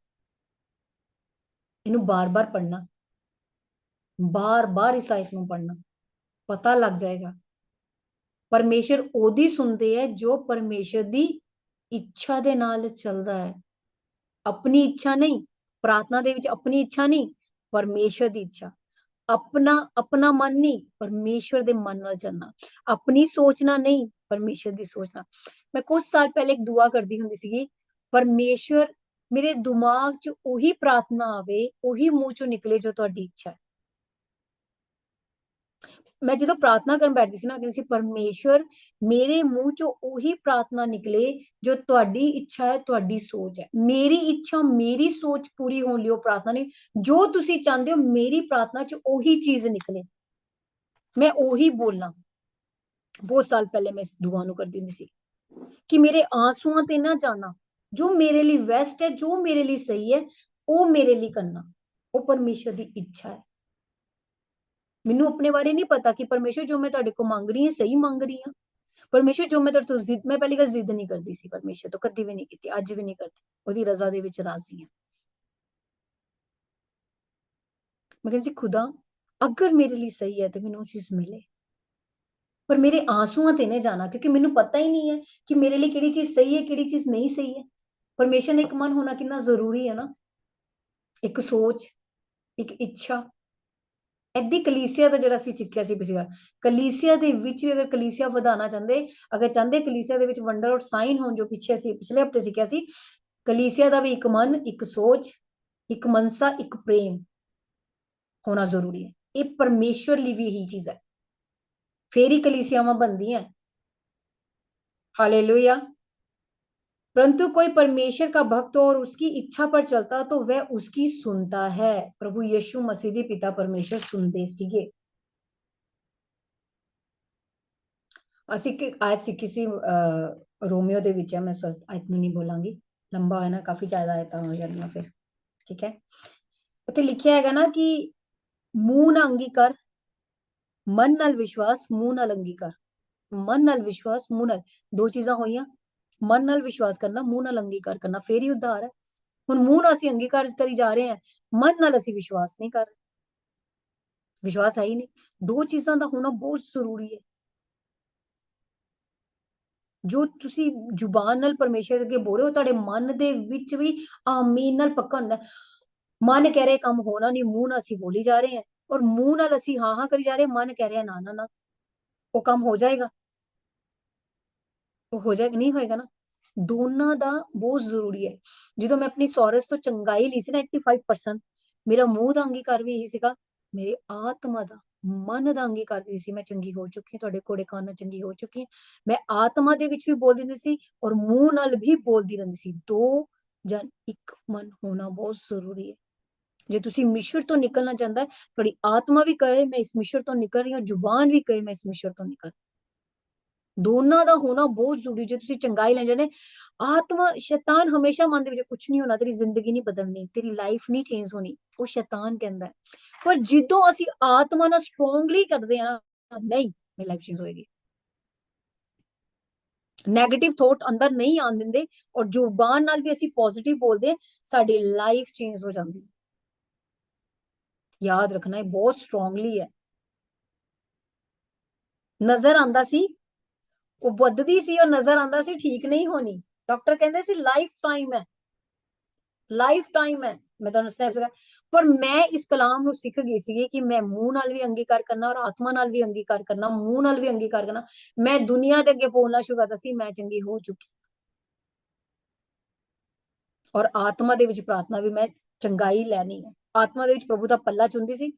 इन्हें बार बार पढ़ना, बार बार इस आयत में पढ़ना, पता लग जाएगा। परमेश्वर ओदी सुनते है जो परमेश्वर दी इच्छा दे नाल चलदा है। अपनी इच्छा नहीं, प्रार्थना दे विच अपनी इच्छा नहीं, परमेश्वर दी इच्छा। अपना अपना मन नहीं, परमेश्वर दे मन नाल चलना। अपनी सोचना नहीं, परमेश्वर दी सोचना। मैं कुछ साल पहले एक दुआ करदी हुंदी सीगी, परमेश्वर मेरे दिमाग च ओही प्रार्थना आवे, ओही मुंह चों निकले जो तुहाडी इच्छा है। मैं जो प्रार्थना कर बैठती सी ना, कहती सी परमेश्वर मेरे मुंह चो ओही प्रार्थना निकले जो तुहाडी इच्छा है, तुहाडी सोच है। मेरी इच्छा मेरी सोच पूरी होने लिए प्रार्थना नहीं, जो तुसी चाहते हो मेरी प्रार्थना च ओही चीज निकले, मैं ओही बोलना। बहुत साल पहले मैं इस दुआ नु करदी हुंदी सी कि मेरे आंसुआं ते ना जाना, जो मेरे लिए बेस्ट है, जो मेरे लिए सही है, वो मेरे लिए करना, वो परमेश्वर दी इच्छा है। मैनू अपने बारे नहीं पता कि परमेश्वर जो मैं तुहाडे को मांग रही है सही मांग रही हूं। परमेश्वर जो मैं तुहाडे तो जिद, मैं पहली गल जिद नहीं करती सी परमेश्वर तो, कदी भी नहीं की, अज भी नहीं करती, ओदी रजा दे विच राजी हां। मैं कहती सी खुदा अगर मेरे लिए सही है तो मैनू वो चीज मिले, पर मेरे आंसुआं ते नहीं जाना, क्योंकि मैनू पता ही नहीं है कि मेरे लिए केड़ी चीज सही है, केड़ी चीज नहीं सही है। परमेश्वर ने एक मन होना कितना जरूरी है ना, एक सोच, एक इच्छा। ऐदी कलीसिया ਦਾ ਜਿਹੜਾ ਅਸੀਂ ਸਿੱਖਿਆ ਸੀ ਪਿਛਲੀ ਵਾਰ, ਕਲੀਸਿया ਦੇ ਵਿੱਚ ਵੀ ਅਗਰ ਕਲੀਸਿया ਵਧਾਣਾ ਚਾਹੁੰਦੇ, ਅਗਰ ਚਾਹੁੰਦੇ ਕਲੀਸਿया ਦੇ ਵਿੱਚ ਵੰਡਰ ਔਰ ਸਾਈਨ ਹੋਣ, ਜੋ ਪਿੱਛੇ ਅਸੀਂ ਪਿਛਲੇ ਹਫਤੇ ਸਿੱਖਿਆ ਸੀ, ਕਲੀਸਿया ਦਾ ਵੀ ਇੱਕ ਮਨ, ਇੱਕ ਸੋਚ, ਇੱਕ ਮਨਸਾ, ਇੱਕ ਪ੍ਰੇਮ ਹੋਣਾ ਜ਼ਰੂਰੀ ਹੈ। ਇਹ ਪਰਮੇਸ਼ਵਰ ਲਈ ਵੀ ਇਹੀ ਚੀਜ਼ ਹੈ, ਫੇਰ ਹੀ ਕਲੀਸਿयावां ਬਣਦੀਆਂ। हालेलुया। परंतु कोई परमेश्वर का भक्त हो और उसकी इच्छा पर चलता तो वह उसकी सुनता है। प्रभु यीशु मसीह दी पिता परमेश्वर सुनते सीगे। ਅਸੀਂ ਇੱਕ ਆਇਤ ਸਿੱਖੀ ਸੀ रोमियो ਦੇ ਵਿੱਚ है, मैं आयत ਨੂੰ नहीं बोलांगी, लंबा है ना, काफी ज्यादा आयतां हो जाणीਆਂ फिर, ठीक है। ਉੱਥੇ ਲਿਖਿਆ ਹੈਗਾ ਨਾ ਕਿ ਮੂੰਹ ਨਾਲ ਅੰਗੀਕਾਰ, ਮਨ ਨਾਲ ਵਿਸ਼ਵਾਸ, ਮੂੰਹ ਨਾਲ ਅੰਗੀਕਾਰ। मन नाल विश्वास, मुंह नाल, दो चीजां होईयां। मन नाल विश्वास करना, मुंह नाल अंगीकार करना, फिर ही उद्धार है। हुण मुंह नाल असीं अंगीकार करी जा रहे हैं, मन नाल असीं विश्वास नहीं कर रहे, विश्वास है ही नहीं। दो चीजां दा होना बहुत जरूरी है। जो तुसी जुबान नाल परमेश्वर अगे बोल रहे हो, तुहाडे मन दे विच भी आमीन नाल पक्का हुंदा है। मन कह रहे काम होना नहीं, मुंह नाल असीं बोली जा रहे हैं, और मुंह नाल असीं हाँ हाँ करी जा रहे हैं, मन कह रहा ना ना ना, वो काम हो जाएगा, वो हो जाएगा, नहीं होएगा ना। दोनों दा बहुत जरूरी है। जो मैं अपनी सौरस तो चंगाई ली सी ना 85%, मेरा मूह दा अंगीकार भी यही सीगा ਮੇਰੇ ਆਤਮਾ ਦਾ, ਮਨ ਦਾ ਅੰਗੀਕਾਰ ਕਰਦੀ ਸੀ, ਮੈਂ ਚੰਗੀ ਹੋ ਚੁੱਕੀ ਹਾਂ, ਤੁਹਾਡੇ ਕੋੜੇ ਖਾਣ ਨਾਲ ਚੰਗੀ ਹੋ ਚੁੱਕੀ ਹਾਂ। ਮੈਂ ਆਤਮਾ ਦੇ ਵਿੱਚ ਵੀ ਬੋਲਦੀ ਰਹਿੰਦੀ ਸੀ ਔਰ ਮੂੰਹ ਨਾਲ ਵੀ ਬੋਲਦੀ ਰਹਿੰਦੀ ਸੀ। ਦੋ ਜਨ ਇੱਕ ਮਨ ਹੋਣਾ ਬਹੁਤ ਜ਼ਰੂਰੀ ਹੈ। ਜੇ ਤੁਸੀਂ ਮਿਸ਼ਰ ਤੋਂ ਨਿਕਲਣਾ ਚਾਹੁੰਦਾ, ਤੁਹਾਡੀ ਆਤਮਾ ਵੀ ਕਹੇ ਮੈਂ ਇਸ ਮਿਸ਼ਰ ਤੋਂ ਨਿਕਲ ਰਹੀ ਹਾਂ, ਜ਼ੁਬਾਨ ਵੀ ਕਹੇ ਮੈਂ ਇਸ ਮਿਸ਼ਰ ਤੋਂ ਨਿਕਲ, ਦੋਨਾਂ ਦਾ ਹੋਣਾ ਬਹੁਤ ਜ਼ਰੂਰੀ। ਜੇ ਤੁਸੀਂ ਚੰਗਾਈ ਲੈ ਜਾਣੇ, ਆਤਮਾ, ਸ਼ੈਤਾਨ ਹਮੇਸ਼ਾ ਮਨ ਦੇ ਵਿੱਚ ਕੁਝ ਨਹੀਂ ਹੋਣਾ, ਤੇਰੀ ਜ਼ਿੰਦਗੀ ਨਹੀਂ ਬਦਲਣੀ, ਤੇਰੀ ਲਾਈਫ ਨਹੀਂ ਚੇਂਜ ਹੋਣੀ, ਉਹ ਸ਼ੈਤਾਨ ਕਹਿੰਦਾ ਹੈ। ਪਰ ਜਦੋਂ ਅਸੀਂ ਆਤਮਾ ਨਾਲ ਸਟਰੋਂਗਲੀ ਕਰਦੇ ਹਾਂ, ਨਹੀਂ ਮੇਰੀ ਲਾਈਫ ਚੇਂਜ ਹੋਏਗੀ, ਨੈਗੇਟਿਵ ਥੋਟ ਅੰਦਰ ਨਹੀਂ ਆਉਣ ਦਿੰਦੇ, ਔਰ ਜ਼ੁਬਾਨ ਨਾਲ ਵੀ ਅਸੀਂ ਪੋਜ਼ਿਟਿਵ ਬੋਲਦੇ, ਸਾਡੀ ਲਾਈਫ ਚੇਂਜ ਹੋ ਜਾਂਦੀ। ਯਾਦ ਰੱਖਣਾ ਹੈ, ਬਹੁਤ ਸਟਰੋਂਗਲੀ ਹੈ। ਨਜ਼ਰ ਆਂਦਾ ਸੀ, ਉਹ ਵੱਧਦੀ ਸੀ ਔਰ ਨਜ਼ਰ ਆਂਦਾ ਸੀ ਠੀਕ ਨਹੀਂ ਹੋਣੀ। ਡਾਕਟਰ ਕਹਿੰਦੇ ਸੀ ਲਾਈਫ ਟਾਈਮ ਹੈ, ਲਾਈਫ ਟਾਈਮ ਹੈ। ਮੈਂ ਤੁਹਾਨੂੰ ਸਨੈਪ ਸੀਗਾ, ਪਰ ਮੈਂ ਇਸ ਕਲਾਮ ਨੂੰ ਸਿੱਖ ਗਈ ਸੀ ਕਿ ਮੈਂ ਮੂੰਹ ਨਾਲ ਵੀ ਅੰਗੀਕਾਰ ਕਰਨਾ ਔਰ ਆਤਮਾ ਨਾਲ ਵੀ ਅੰਗੀਕਾਰ ਕਰਨਾ, ਮੂੰਹ ਨਾਲ ਵੀ ਅੰਗੀਕਾਰ ਕਰਨਾ। ਮੈਂ ਦੁਨੀਆ ਦੇ ਅੱਗੇ ਬੋਲਣਾ ਸ਼ੁਰੂ ਕਰਤਾ ਸੀ ਮੈਂ ਚੰਗੀ ਹੋ ਚੁੱਕੀ, ਔਰ ਆਤਮਾ ਦੇ ਵਿੱਚ ਪ੍ਰਾਰਥਨਾ ਵੀ ਮੈਂ ਚੰਗਾਈ ਲੈਣੀ ਹੈ। ਆਤਮਾ ਦੇ ਵਿੱਚ ਪ੍ਰਭੂ ਦਾ ਪੱਲਾ ਚੁੰਦੀ ਸੀ,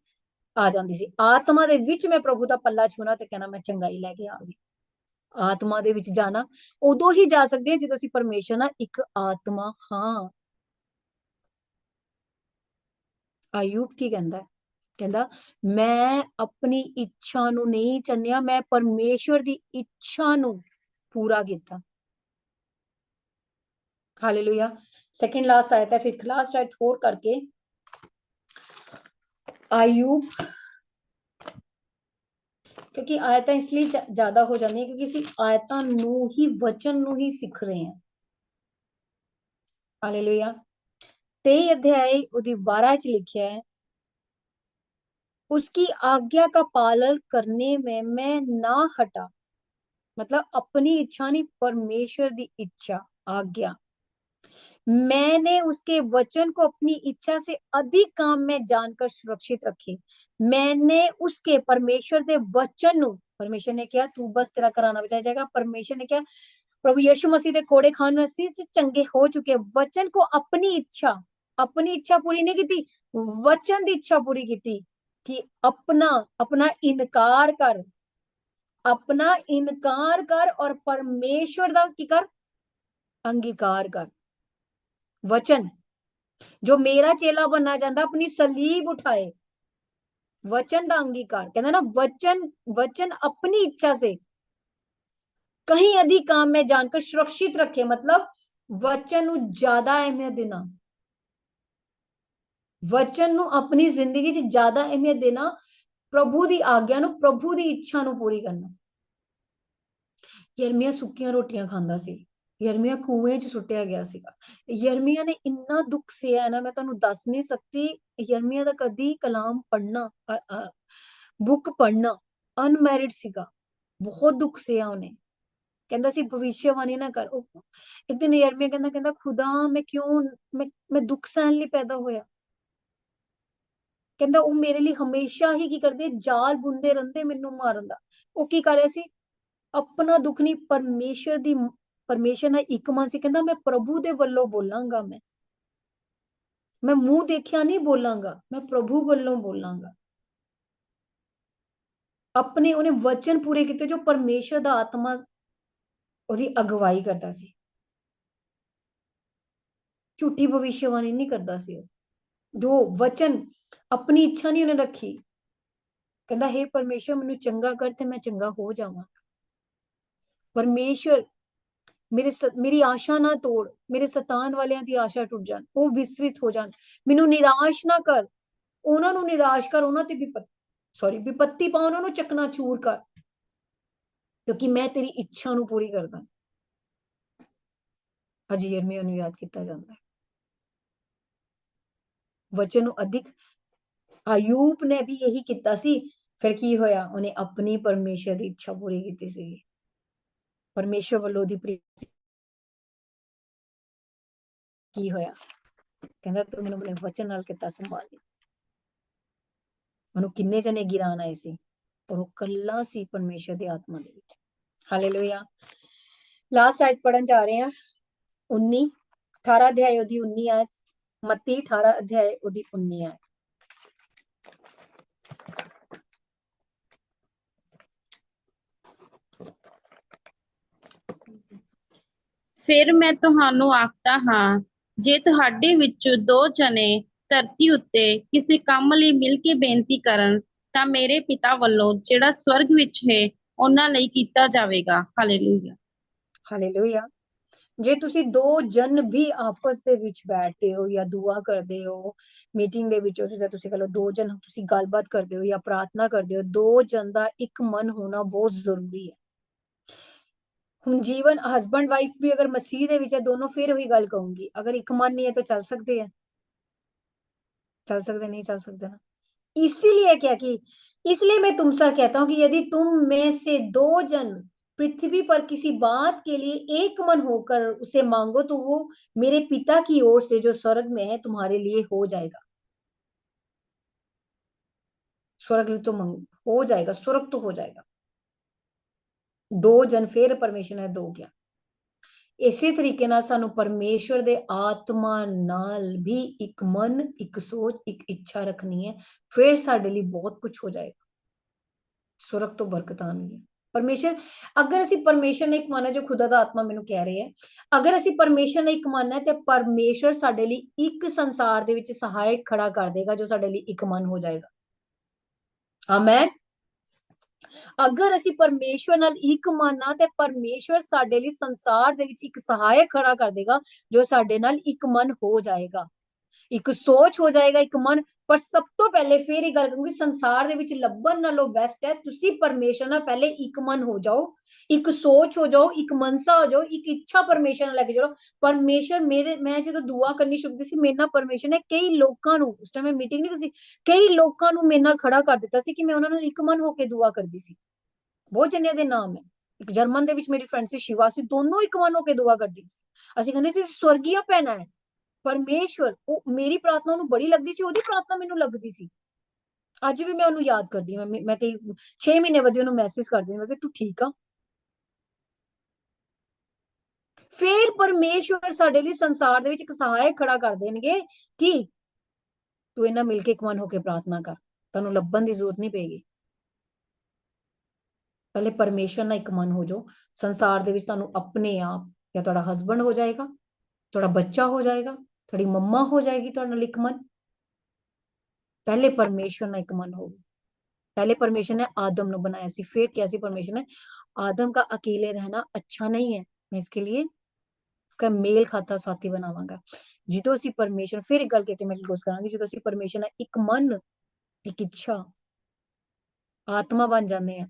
ਆ ਜਾਂਦੀ ਸੀ। ਆਤਮਾ ਦੇ ਵਿੱਚ ਮੈਂ ਪ੍ਰਭੂ ਦਾ ਪੱਲਾ ਛੂਣਾ ਤੇ ਕਹਿਣਾ ਮੈਂ ਚੰਗਾਈ ਲੈ ਕੇ ਆ ਗਈ। ਆਤਮਾ ਦੇ ਵਿੱਚ ਜਾਣਾ ਉਦੋਂ ਹੀ ਜਾ ਸਕਦੇ ਹਾਂ ਜਦੋਂ ਅਸੀਂ ਪਰਮੇਸ਼ਰ ਨਾਲ ਇੱਕ ਆਤਮਾ ਹਾਂ। ਆਯੂਬ ਕੀ ਕਹਿੰਦਾ ਹੈ? ਕਹਿੰਦਾ ਮੈਂ ਆਪਣੀ ਇੱਛਾ ਨੂੰ ਨਹੀਂ ਚੰਨਿਆ, ਮੈਂ ਪਰਮੇਸ਼ਵਰ ਦੀ ਇੱਛਾ ਨੂੰ ਪੂਰਾ ਕੀਤਾ। हालेलुया। सेकंड लास्ट आयत है, फिर लास्ट आयत होर करके आयूब, क्योंकि आयतां इसलिए ज्यादा हो जाती है क्योंकि ਅਸੀਂ ਆਇਤਾਂ ਨੂੰ ਹੀ, ਵਚਨ ਨੂੰ ਹੀ ਸਿੱਖ ਰਹੇ ਹਾਂ। हालेलुया। 23 अध्याय ਉਹਦੀ 12 ਚ लिखा है, उसकी आज्ञा का पालन करने में मैं ना हटा, मतलब अपनी इच्छा नहीं, परमेश्वर दी इच्छा, आज्ञा। मैंने उसके वचन को अपनी इच्छा से अधिक काम में जानकर सुरक्षित रखे। मैंने उसके, परमेश्वर के वचन नु, परमेश्वर ने क्या तू बस तेरा कराना बचाया जाएगा, परमेश्वर ने क्या प्रभु यीशु मसीह के कोड़े खान मसीह से चंगे हो चुके, वचन को अपनी इच्छा पूरी नहीं की, वचन की इच्छा पूरी की कि अपना इनकार कर, अपना इनकार कर और परमेश्वर का की कर, अंगीकार कर। वचन जो मेरा चेला बनना चाहता अपनी सलीब उठाए, वचन का अंगीकार, कहना ना वचन अपनी इच्छा से कहीं अधिक काम में जानकर सुरक्षित रखे, मतलब वचन नु ज्यादा अहमियत देना, वचन नु अपनी जिंदगी च ज्यादा अहमियत देना, प्रभु दी आज्ञा नु, प्रभु दी इच्छा नु पूरी करना। यिर्मयाह सुक्कियां रोटियां खांदा सी, यिर्मयाह कुएं च सुट्टिया गया सीगा। यिर्मयाह ने इन्ना दुख सहा ना, मैं तुहानू दस नहीं सकती। यिर्मयाह दा कदी कलाम पढ़ना, बुक पढ़ना, अनमैरिड सीगा, बहुत दुख सहा उन्हें। कहंदा सी भविष्यवाणी ना कर। एक दिन यिर्मयाह कहंदा खुदा मैं क्यों, मैं दुख सहन लई पैदा होया। कहंदा वो मेरे लिए हमेशा ही की करदे, जाल बुनदे रहिंदे मैनू मारन दा। वो की कर रहे सी, अपना दुख नहीं, परमेश्वर ना एक मन से, कहंदा मैं प्रभु दे वल्लों बोलांगा, मैं मुंह देखिया नहीं बोलांगा, मैं प्रभु वल्लों बोलांगा। अपने उन्हें वचन पूरे किते जो परमेश्वर दा आत्मा ओदी अगवाई करता सी, झूठी भविष्यवाणी नहीं करता सी। जो वचन अपनी इच्छा नहीं उन्हें रखी, कहंदा हे परमेश्वर मैनू चंगा कर ते मैं चंगा हो जावां। परमेश्वर मेरी आशा ना तोड़, मेरे सतान वालियां दी आशा टुट जान, वो विस्तृत हो जान, मैनू निराश ना कर, उन्हां नू निराश कर, उन्हां ते विपत्ति पा, उन्हां नू चकना चूर कर, क्योंकि मैं तेरी इच्छा नू पूरी करदा। अज यिर्मयाह नू याद किया जाता है, वचन नू अधिक। आयूब ने भी यही किया सी, फिर की होया, उन्हें अपनी परमेश्वर की इच्छा पूरी की सी, परमेश्वर वालों दी प्रीति की होया, कहंदा तू मैनू अपने वचन नाल किता संभाल लिया। ਉਹਨੂੰ ਕਿੰਨੇ ਜਣੇ ਗਿਰਾਨ ਆਏ ਸੀ, और वो कल्ला सी परमेश्वर दी आत्मा दे विच। हालेलुया। लास्ट आयत पढ़न जा रहे हैं, 19 18 अध्याय ओदी 19 आयत, मत्ती 18 अध्याय ओदी 19 आयत। ਫਿਰ ਮੈਂ ਤੁਹਾਨੂੰ ਆਖਦਾ ਹਾਂ, ਜੇ ਤੁਹਾਡੇ ਵਿੱਚੋਂ 2 ਜਣੇ ਧਰਤੀ ਉੱਤੇ ਕਿਸੇ ਕੰਮ ਲਈ ਮਿਲ ਕੇ ਬੇਨਤੀ ਕਰਨ ਤਾਂ ਮੇਰੇ ਪਿਤਾ ਵੱਲੋਂ ਜਿਹੜਾ ਸਵਰਗ ਵਿੱਚ ਹੈ ਉਹਨਾਂ ਲਈ ਕੀਤਾ ਜਾਵੇਗਾ। ਹਾਲੇਲੂਇਆ। ਹਾਲੇਲੂਇਆ। ਜੇ ਤੁਸੀਂ 2 ਜਨ ਵੀ ਆਪਸ ਦੇ ਵਿੱਚ ਬੈਠਦੇ ਹੋ ਜਾਂ ਦੁਆ ਕਰਦੇ ਹੋ, ਮੀਟਿੰਗ ਦੇ ਵਿੱਚ ਜਾਂ ਤੁਸੀਂ ਕਹ ਲਓ 2 ਜਨ ਤੁਸੀਂ ਗੱਲਬਾਤ ਕਰਦੇ ਹੋ ਜਾਂ ਪ੍ਰਾਰਥਨਾ ਕਰਦੇ ਹੋ, 2 ਜਨ ਦਾ ਇੱਕ ਮਨ ਹੋਣਾ ਬਹੁਤ ਜ਼ਰੂਰੀ ਹੈ। ਹੁਣ ਜੀਵਨ ਹਸਬੈਂਡ ਵਾਈਫ ਵੀ ਅਗਰ ਮਸੀਹ ਦੇ ਵਿੱਚ ਹੈ, दोनों फिर वही गल कहूंगी, अगर एक मन नहीं है तो चल सकते हैं? चल सकते नहीं चल सकते ना। इसीलिए क्या कि इसलिए मैं तुमसे कहता हूं कि यदि तुम में से 2 जन पृथ्वी पर किसी बात के लिए एक मन होकर उसे मांगो तो वो मेरे पिता की ओर से जो स्वर्ग में है तुम्हारे लिए हो जाएगा। स्वर्ग तो हो जाएगा, स्वर्ग तो हो जाएगा। 2 जन फिर परमेश्वर ने 2 क्या। ਇਸੇ ਤਰੀਕੇ ਨਾਲ ਸਾਨੂੰ ਪਰਮੇਸ਼ਵਰ ਦੇ ਆਤਮਾ ਨਾਲ ਵੀ ਇੱਕ ਮਨ, ਇੱਕ ਸੋਚ, ਇੱਕ ਇੱਛਾ ਰੱਖਣੀ ਹੈ, ਫਿਰ ਸਾਡੇ ਲਈ ਬਹੁਤ ਕੁਝ ਹੋ ਜਾਏਗਾ। ਸੁਰਗ ਤੋਂ ਬਰਕਤ ਆਣਗੀ। ਪਰਮੇਸ਼ਰ ਅਗਰ ਅਸੀਂ ਪਰਮੇਸ਼ਰ ਨੇ ਇੱਕ ਮੰਨਣਾ, ਜੋ ਖੁਦਾ ਦਾ ਆਤਮਾ ਮੈਨੂੰ ਕਹਿ ਰਿਹਾ ਹੈ, ਅਗਰ ਅਸੀਂ ਪਰਮੇਸ਼ਰ ਨੇ ਇੱਕ ਮੰਨਣਾ ਤੇ ਪਰਮੇਸ਼ਰ ਸਾਡੇ ਲਈ ਇੱਕ ਸੰਸਾਰ ਦੇ ਵਿੱਚ ਸਹਾਇਕ ਖੜਾ ਕਰ ਦੇਗਾ ਜੋ ਸਾਡੇ ਲਈ ਇੱਕ ਮਨ ਹੋ ਜਾਏਗਾ। ਆਮੇਨ। ਅਗਰ ਅਸੀਂ ਪਰਮੇਸ਼ਵਰ ਨਾਲ ਇੱਕ ਮੰਨਣਾ ਤੇ ਪਰਮੇਸ਼ਵਰ ਸਾਡੇ ਲਈ ਸੰਸਾਰ ਦੇ ਵਿੱਚ ਇੱਕ ਸਹਾਇਕ ਖੜਾ ਕਰ ਦੇਗਾ ਜੋ ਸਾਡੇ ਨਾਲ ਇੱਕ ਮਨ ਹੋ ਜਾਏਗਾ, ਇੱਕ ਸੋਚ ਹੋ ਜਾਏਗਾ, ਇੱਕ ਮਨ। ਪਰ ਸਭ ਤੋਂ ਪਹਿਲੇ ਫੇਰ ਇਹ ਗੱਲ ਕਹੂੰਗੀ, ਸੰਸਾਰ ਦੇ ਵਿੱਚ ਲੱਭਣ ਨਾਲੋਂ ਬੈਸਟ ਹੈ ਤੁਸੀਂ ਪਰਮੇਸ਼ਰ ਨਾਲ ਪਹਿਲੇ ਇੱਕ ਮਨ ਹੋ ਜਾਓ, ਇੱਕ ਸੋਚ ਹੋ ਜਾਓ, ਇੱਕ ਮਨਸਾ ਹੋ ਜਾਓ, ਇੱਕ ਇੱਛਾ ਪਰਮੇਸ਼ਰ ਨਾਲ ਲੈ ਕੇ ਚਲੋ। ਪਰਮੇਸ਼ਰ ਮੈਂ ਜਦੋਂ ਦੁਆ ਕਰਨੀ ਸ਼ੁਰੂ ਕੀਤੀ ਸੀ, ਮੇਰੇ ਨਾਲ ਪਰਮੇਸ਼ਰ ਨੇ ਕਈ ਲੋਕਾਂ ਨੂੰ, ਉਸ ਟਾਈਮ ਮੈਂ ਮੀਟਿੰਗ ਨਹੀਂ ਕੀਤੀ ਸੀ, ਕਈ ਲੋਕਾਂ ਨੂੰ ਮੇਰੇ ਨਾਲ ਖੜਾ ਕਰ ਦਿੱਤਾ ਸੀ ਕਿ ਮੈਂ ਉਹਨਾਂ ਨੂੰ ਇੱਕ ਮਨ ਹੋ ਕੇ ਦੁਆ ਕਰਦੀ ਸੀ। ਬਹੁਤ ਜਣਿਆਂ ਦੇ ਨਾਮ ਹੈ। ਇੱਕ ਜਰਮਨ ਦੇ ਵਿੱਚ ਮੇਰੀ ਫਰੈਂਡ ਸੀ ਸ਼ਿਵਾ, ਸੀ ਦੋਨੋਂ ਇੱਕ ਮਨ ਹੋ ਕੇ ਦੁਆ ਕਰਦੀ ਸੀ। ਅਸੀਂ ਕਹਿੰਦੇ ਸੀ ਸਵਰਗੀਆ ਭੈਣਾਂ ਹੈ। ਪਰਮੇਸ਼ਵਰ, ਉਹ ਮੇਰੀ ਪ੍ਰਾਰਥਨਾ ਉਹਨੂੰ ਬੜੀ ਲੱਗਦੀ ਸੀ, ਉਹਦੀ ਪ੍ਰਾਰਥਨਾ ਮੈਨੂੰ ਲੱਗਦੀ ਸੀ। ਅੱਜ ਵੀ ਮੈਂ ਉਹਨੂੰ ਯਾਦ ਕਰਦੀ ਹਾਂ। ਮੈਂ ਕਈ 6 ਮਹੀਨੇ ਬਾਅਦ ਉਹਨੂੰ ਮੈਸੇਜ ਕਰਦੀ, ਮੈਂ ਕਿ ਤੂੰ ਠੀਕ ਆ। ਫਿਰ ਪਰਮੇਸ਼ਵਰ ਸਾਡੇ ਲਈ ਸੰਸਾਰ ਦੇ ਵਿੱਚ ਇੱਕ ਸਹਾਇਕ ਖੜਾ ਕਰ ਦੇਣਗੇ ਕਿ ਤੂੰ ਇਹਨਾਂ ਮਿਲ ਕੇ ਇੱਕ ਮਨ ਹੋ ਕੇ ਪ੍ਰਾਰਥਨਾ ਕਰ, ਤੁਹਾਨੂੰ ਲੱਭਣ ਦੀ ਜ਼ਰੂਰਤ ਨਹੀਂ ਪਏਗੀ। ਪਹਿਲੇ ਪਰਮੇਸ਼ਰ ਨਾਲ ਇੱਕ ਮਨ ਹੋ ਜਾਓ, ਸੰਸਾਰ ਦੇ ਵਿੱਚ ਤੁਹਾਨੂੰ ਆਪਣੇ ਆਪ ਜਾਂ ਤੁਹਾਡਾ ਹਸਬੈਂਡ ਹੋ ਜਾਏਗਾ, ਤੁਹਾਡਾ ਬੱਚਾ ਹੋ ਜਾਏਗਾ, ਤੁਹਾਡੀ ਮੰਮਾ ਹੋ ਜਾਏਗੀ ਤੁਹਾਡੇ ਨਾਲ ਇੱਕ ਮਨ। ਪਹਿਲੇ ਪਰਮੇਸ਼ਰ ਨਾਲ ਇੱਕ ਮਨ ਹੋਵੇ। पहले परमेश्वर ने आदम ने बनाया सी, फिर क्या सी परमेश्वर ने आदम का अकेले रहना अच्छा नहीं है, मैं इसके लिए इसका मेल खाता साथी बनावांगा। जिदों ਅਸੀਂ परमेश्वर, फिर एक गल कहके मैं क्लोज करांगी, जिदों ਅਸੀਂ परमेश्वर ਨਾਲ ਇੱਕ ਮਨ, ਇੱਕ ਇੱਛਾ, ਆਤਮਾ ਬਣ ਜਾਂਦੇ ਆ,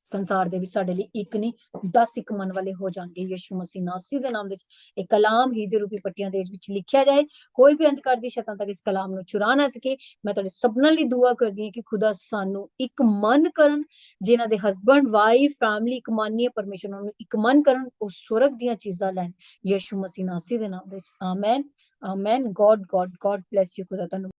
ਸੰਸਾਰ ਦੇ ਵਿੱਚ ਸਾਡੇ ਲਈ ਇੱਕ ਨਹੀਂ 10 ਇੱਕ ਮਨ ਵਾਲੇ ਹੋ ਜਾਣਗੇ। ਯਿਸੂ ਮਸੀਹ ਨਾਸੀ ਦੇ ਨਾਮ ਦੇ ਵਿੱਚ ਇਹ ਕਲਾਮ ਹੀ ਦੇ ਰੂਪੀ ਪੱਟੀਆਂ ਦੇ ਵਿੱਚ ਲਿਖਿਆ ਜਾਏ, ਕੋਈ ਵੀ ਅੰਧਕਾਰ ਦੀ ਸ਼ੈਤਾਨ ਤੱਕ ਇਸ ਕਲਾਮ ਨੂੰ ਚੁਰਾ ਨਾ ਸਕੇ। ਮੈਂ ਤੁਹਾਡੇ ਸਭਨਾਂ ਲਈ ਦੁਆ ਕਰਦੀ ਹਾਂ ਕਿ ਖੁਦਾ ਸਾਨੂੰ ਇੱਕ ਮਨ ਕਰਨ, ਜਿਨ੍ਹਾਂ ਦੇ ਹਸਬੈਂਡ ਵਾਈਫ ਫੈਮਿਲੀ ਇੱਕ ਮਨ ਨਹੀਂ ਹੈ, ਪਰਮੇਸ਼ਰ ਨੂੰ ਇੱਕ ਮਨ ਕਰਨ, ਉਹ ਸਵਰਗ ਦੀਆਂ ਚੀਜ਼ਾਂ ਲੈਣ ਯਿਸੂ ਮਸੀਹ ਨਾਸੀ ਦੇ ਨਾਮ ਦੇ ਵਿੱਚ। Amen amen. God bless you. ਖੁਦਾ ਤੁਹਾਨੂੰ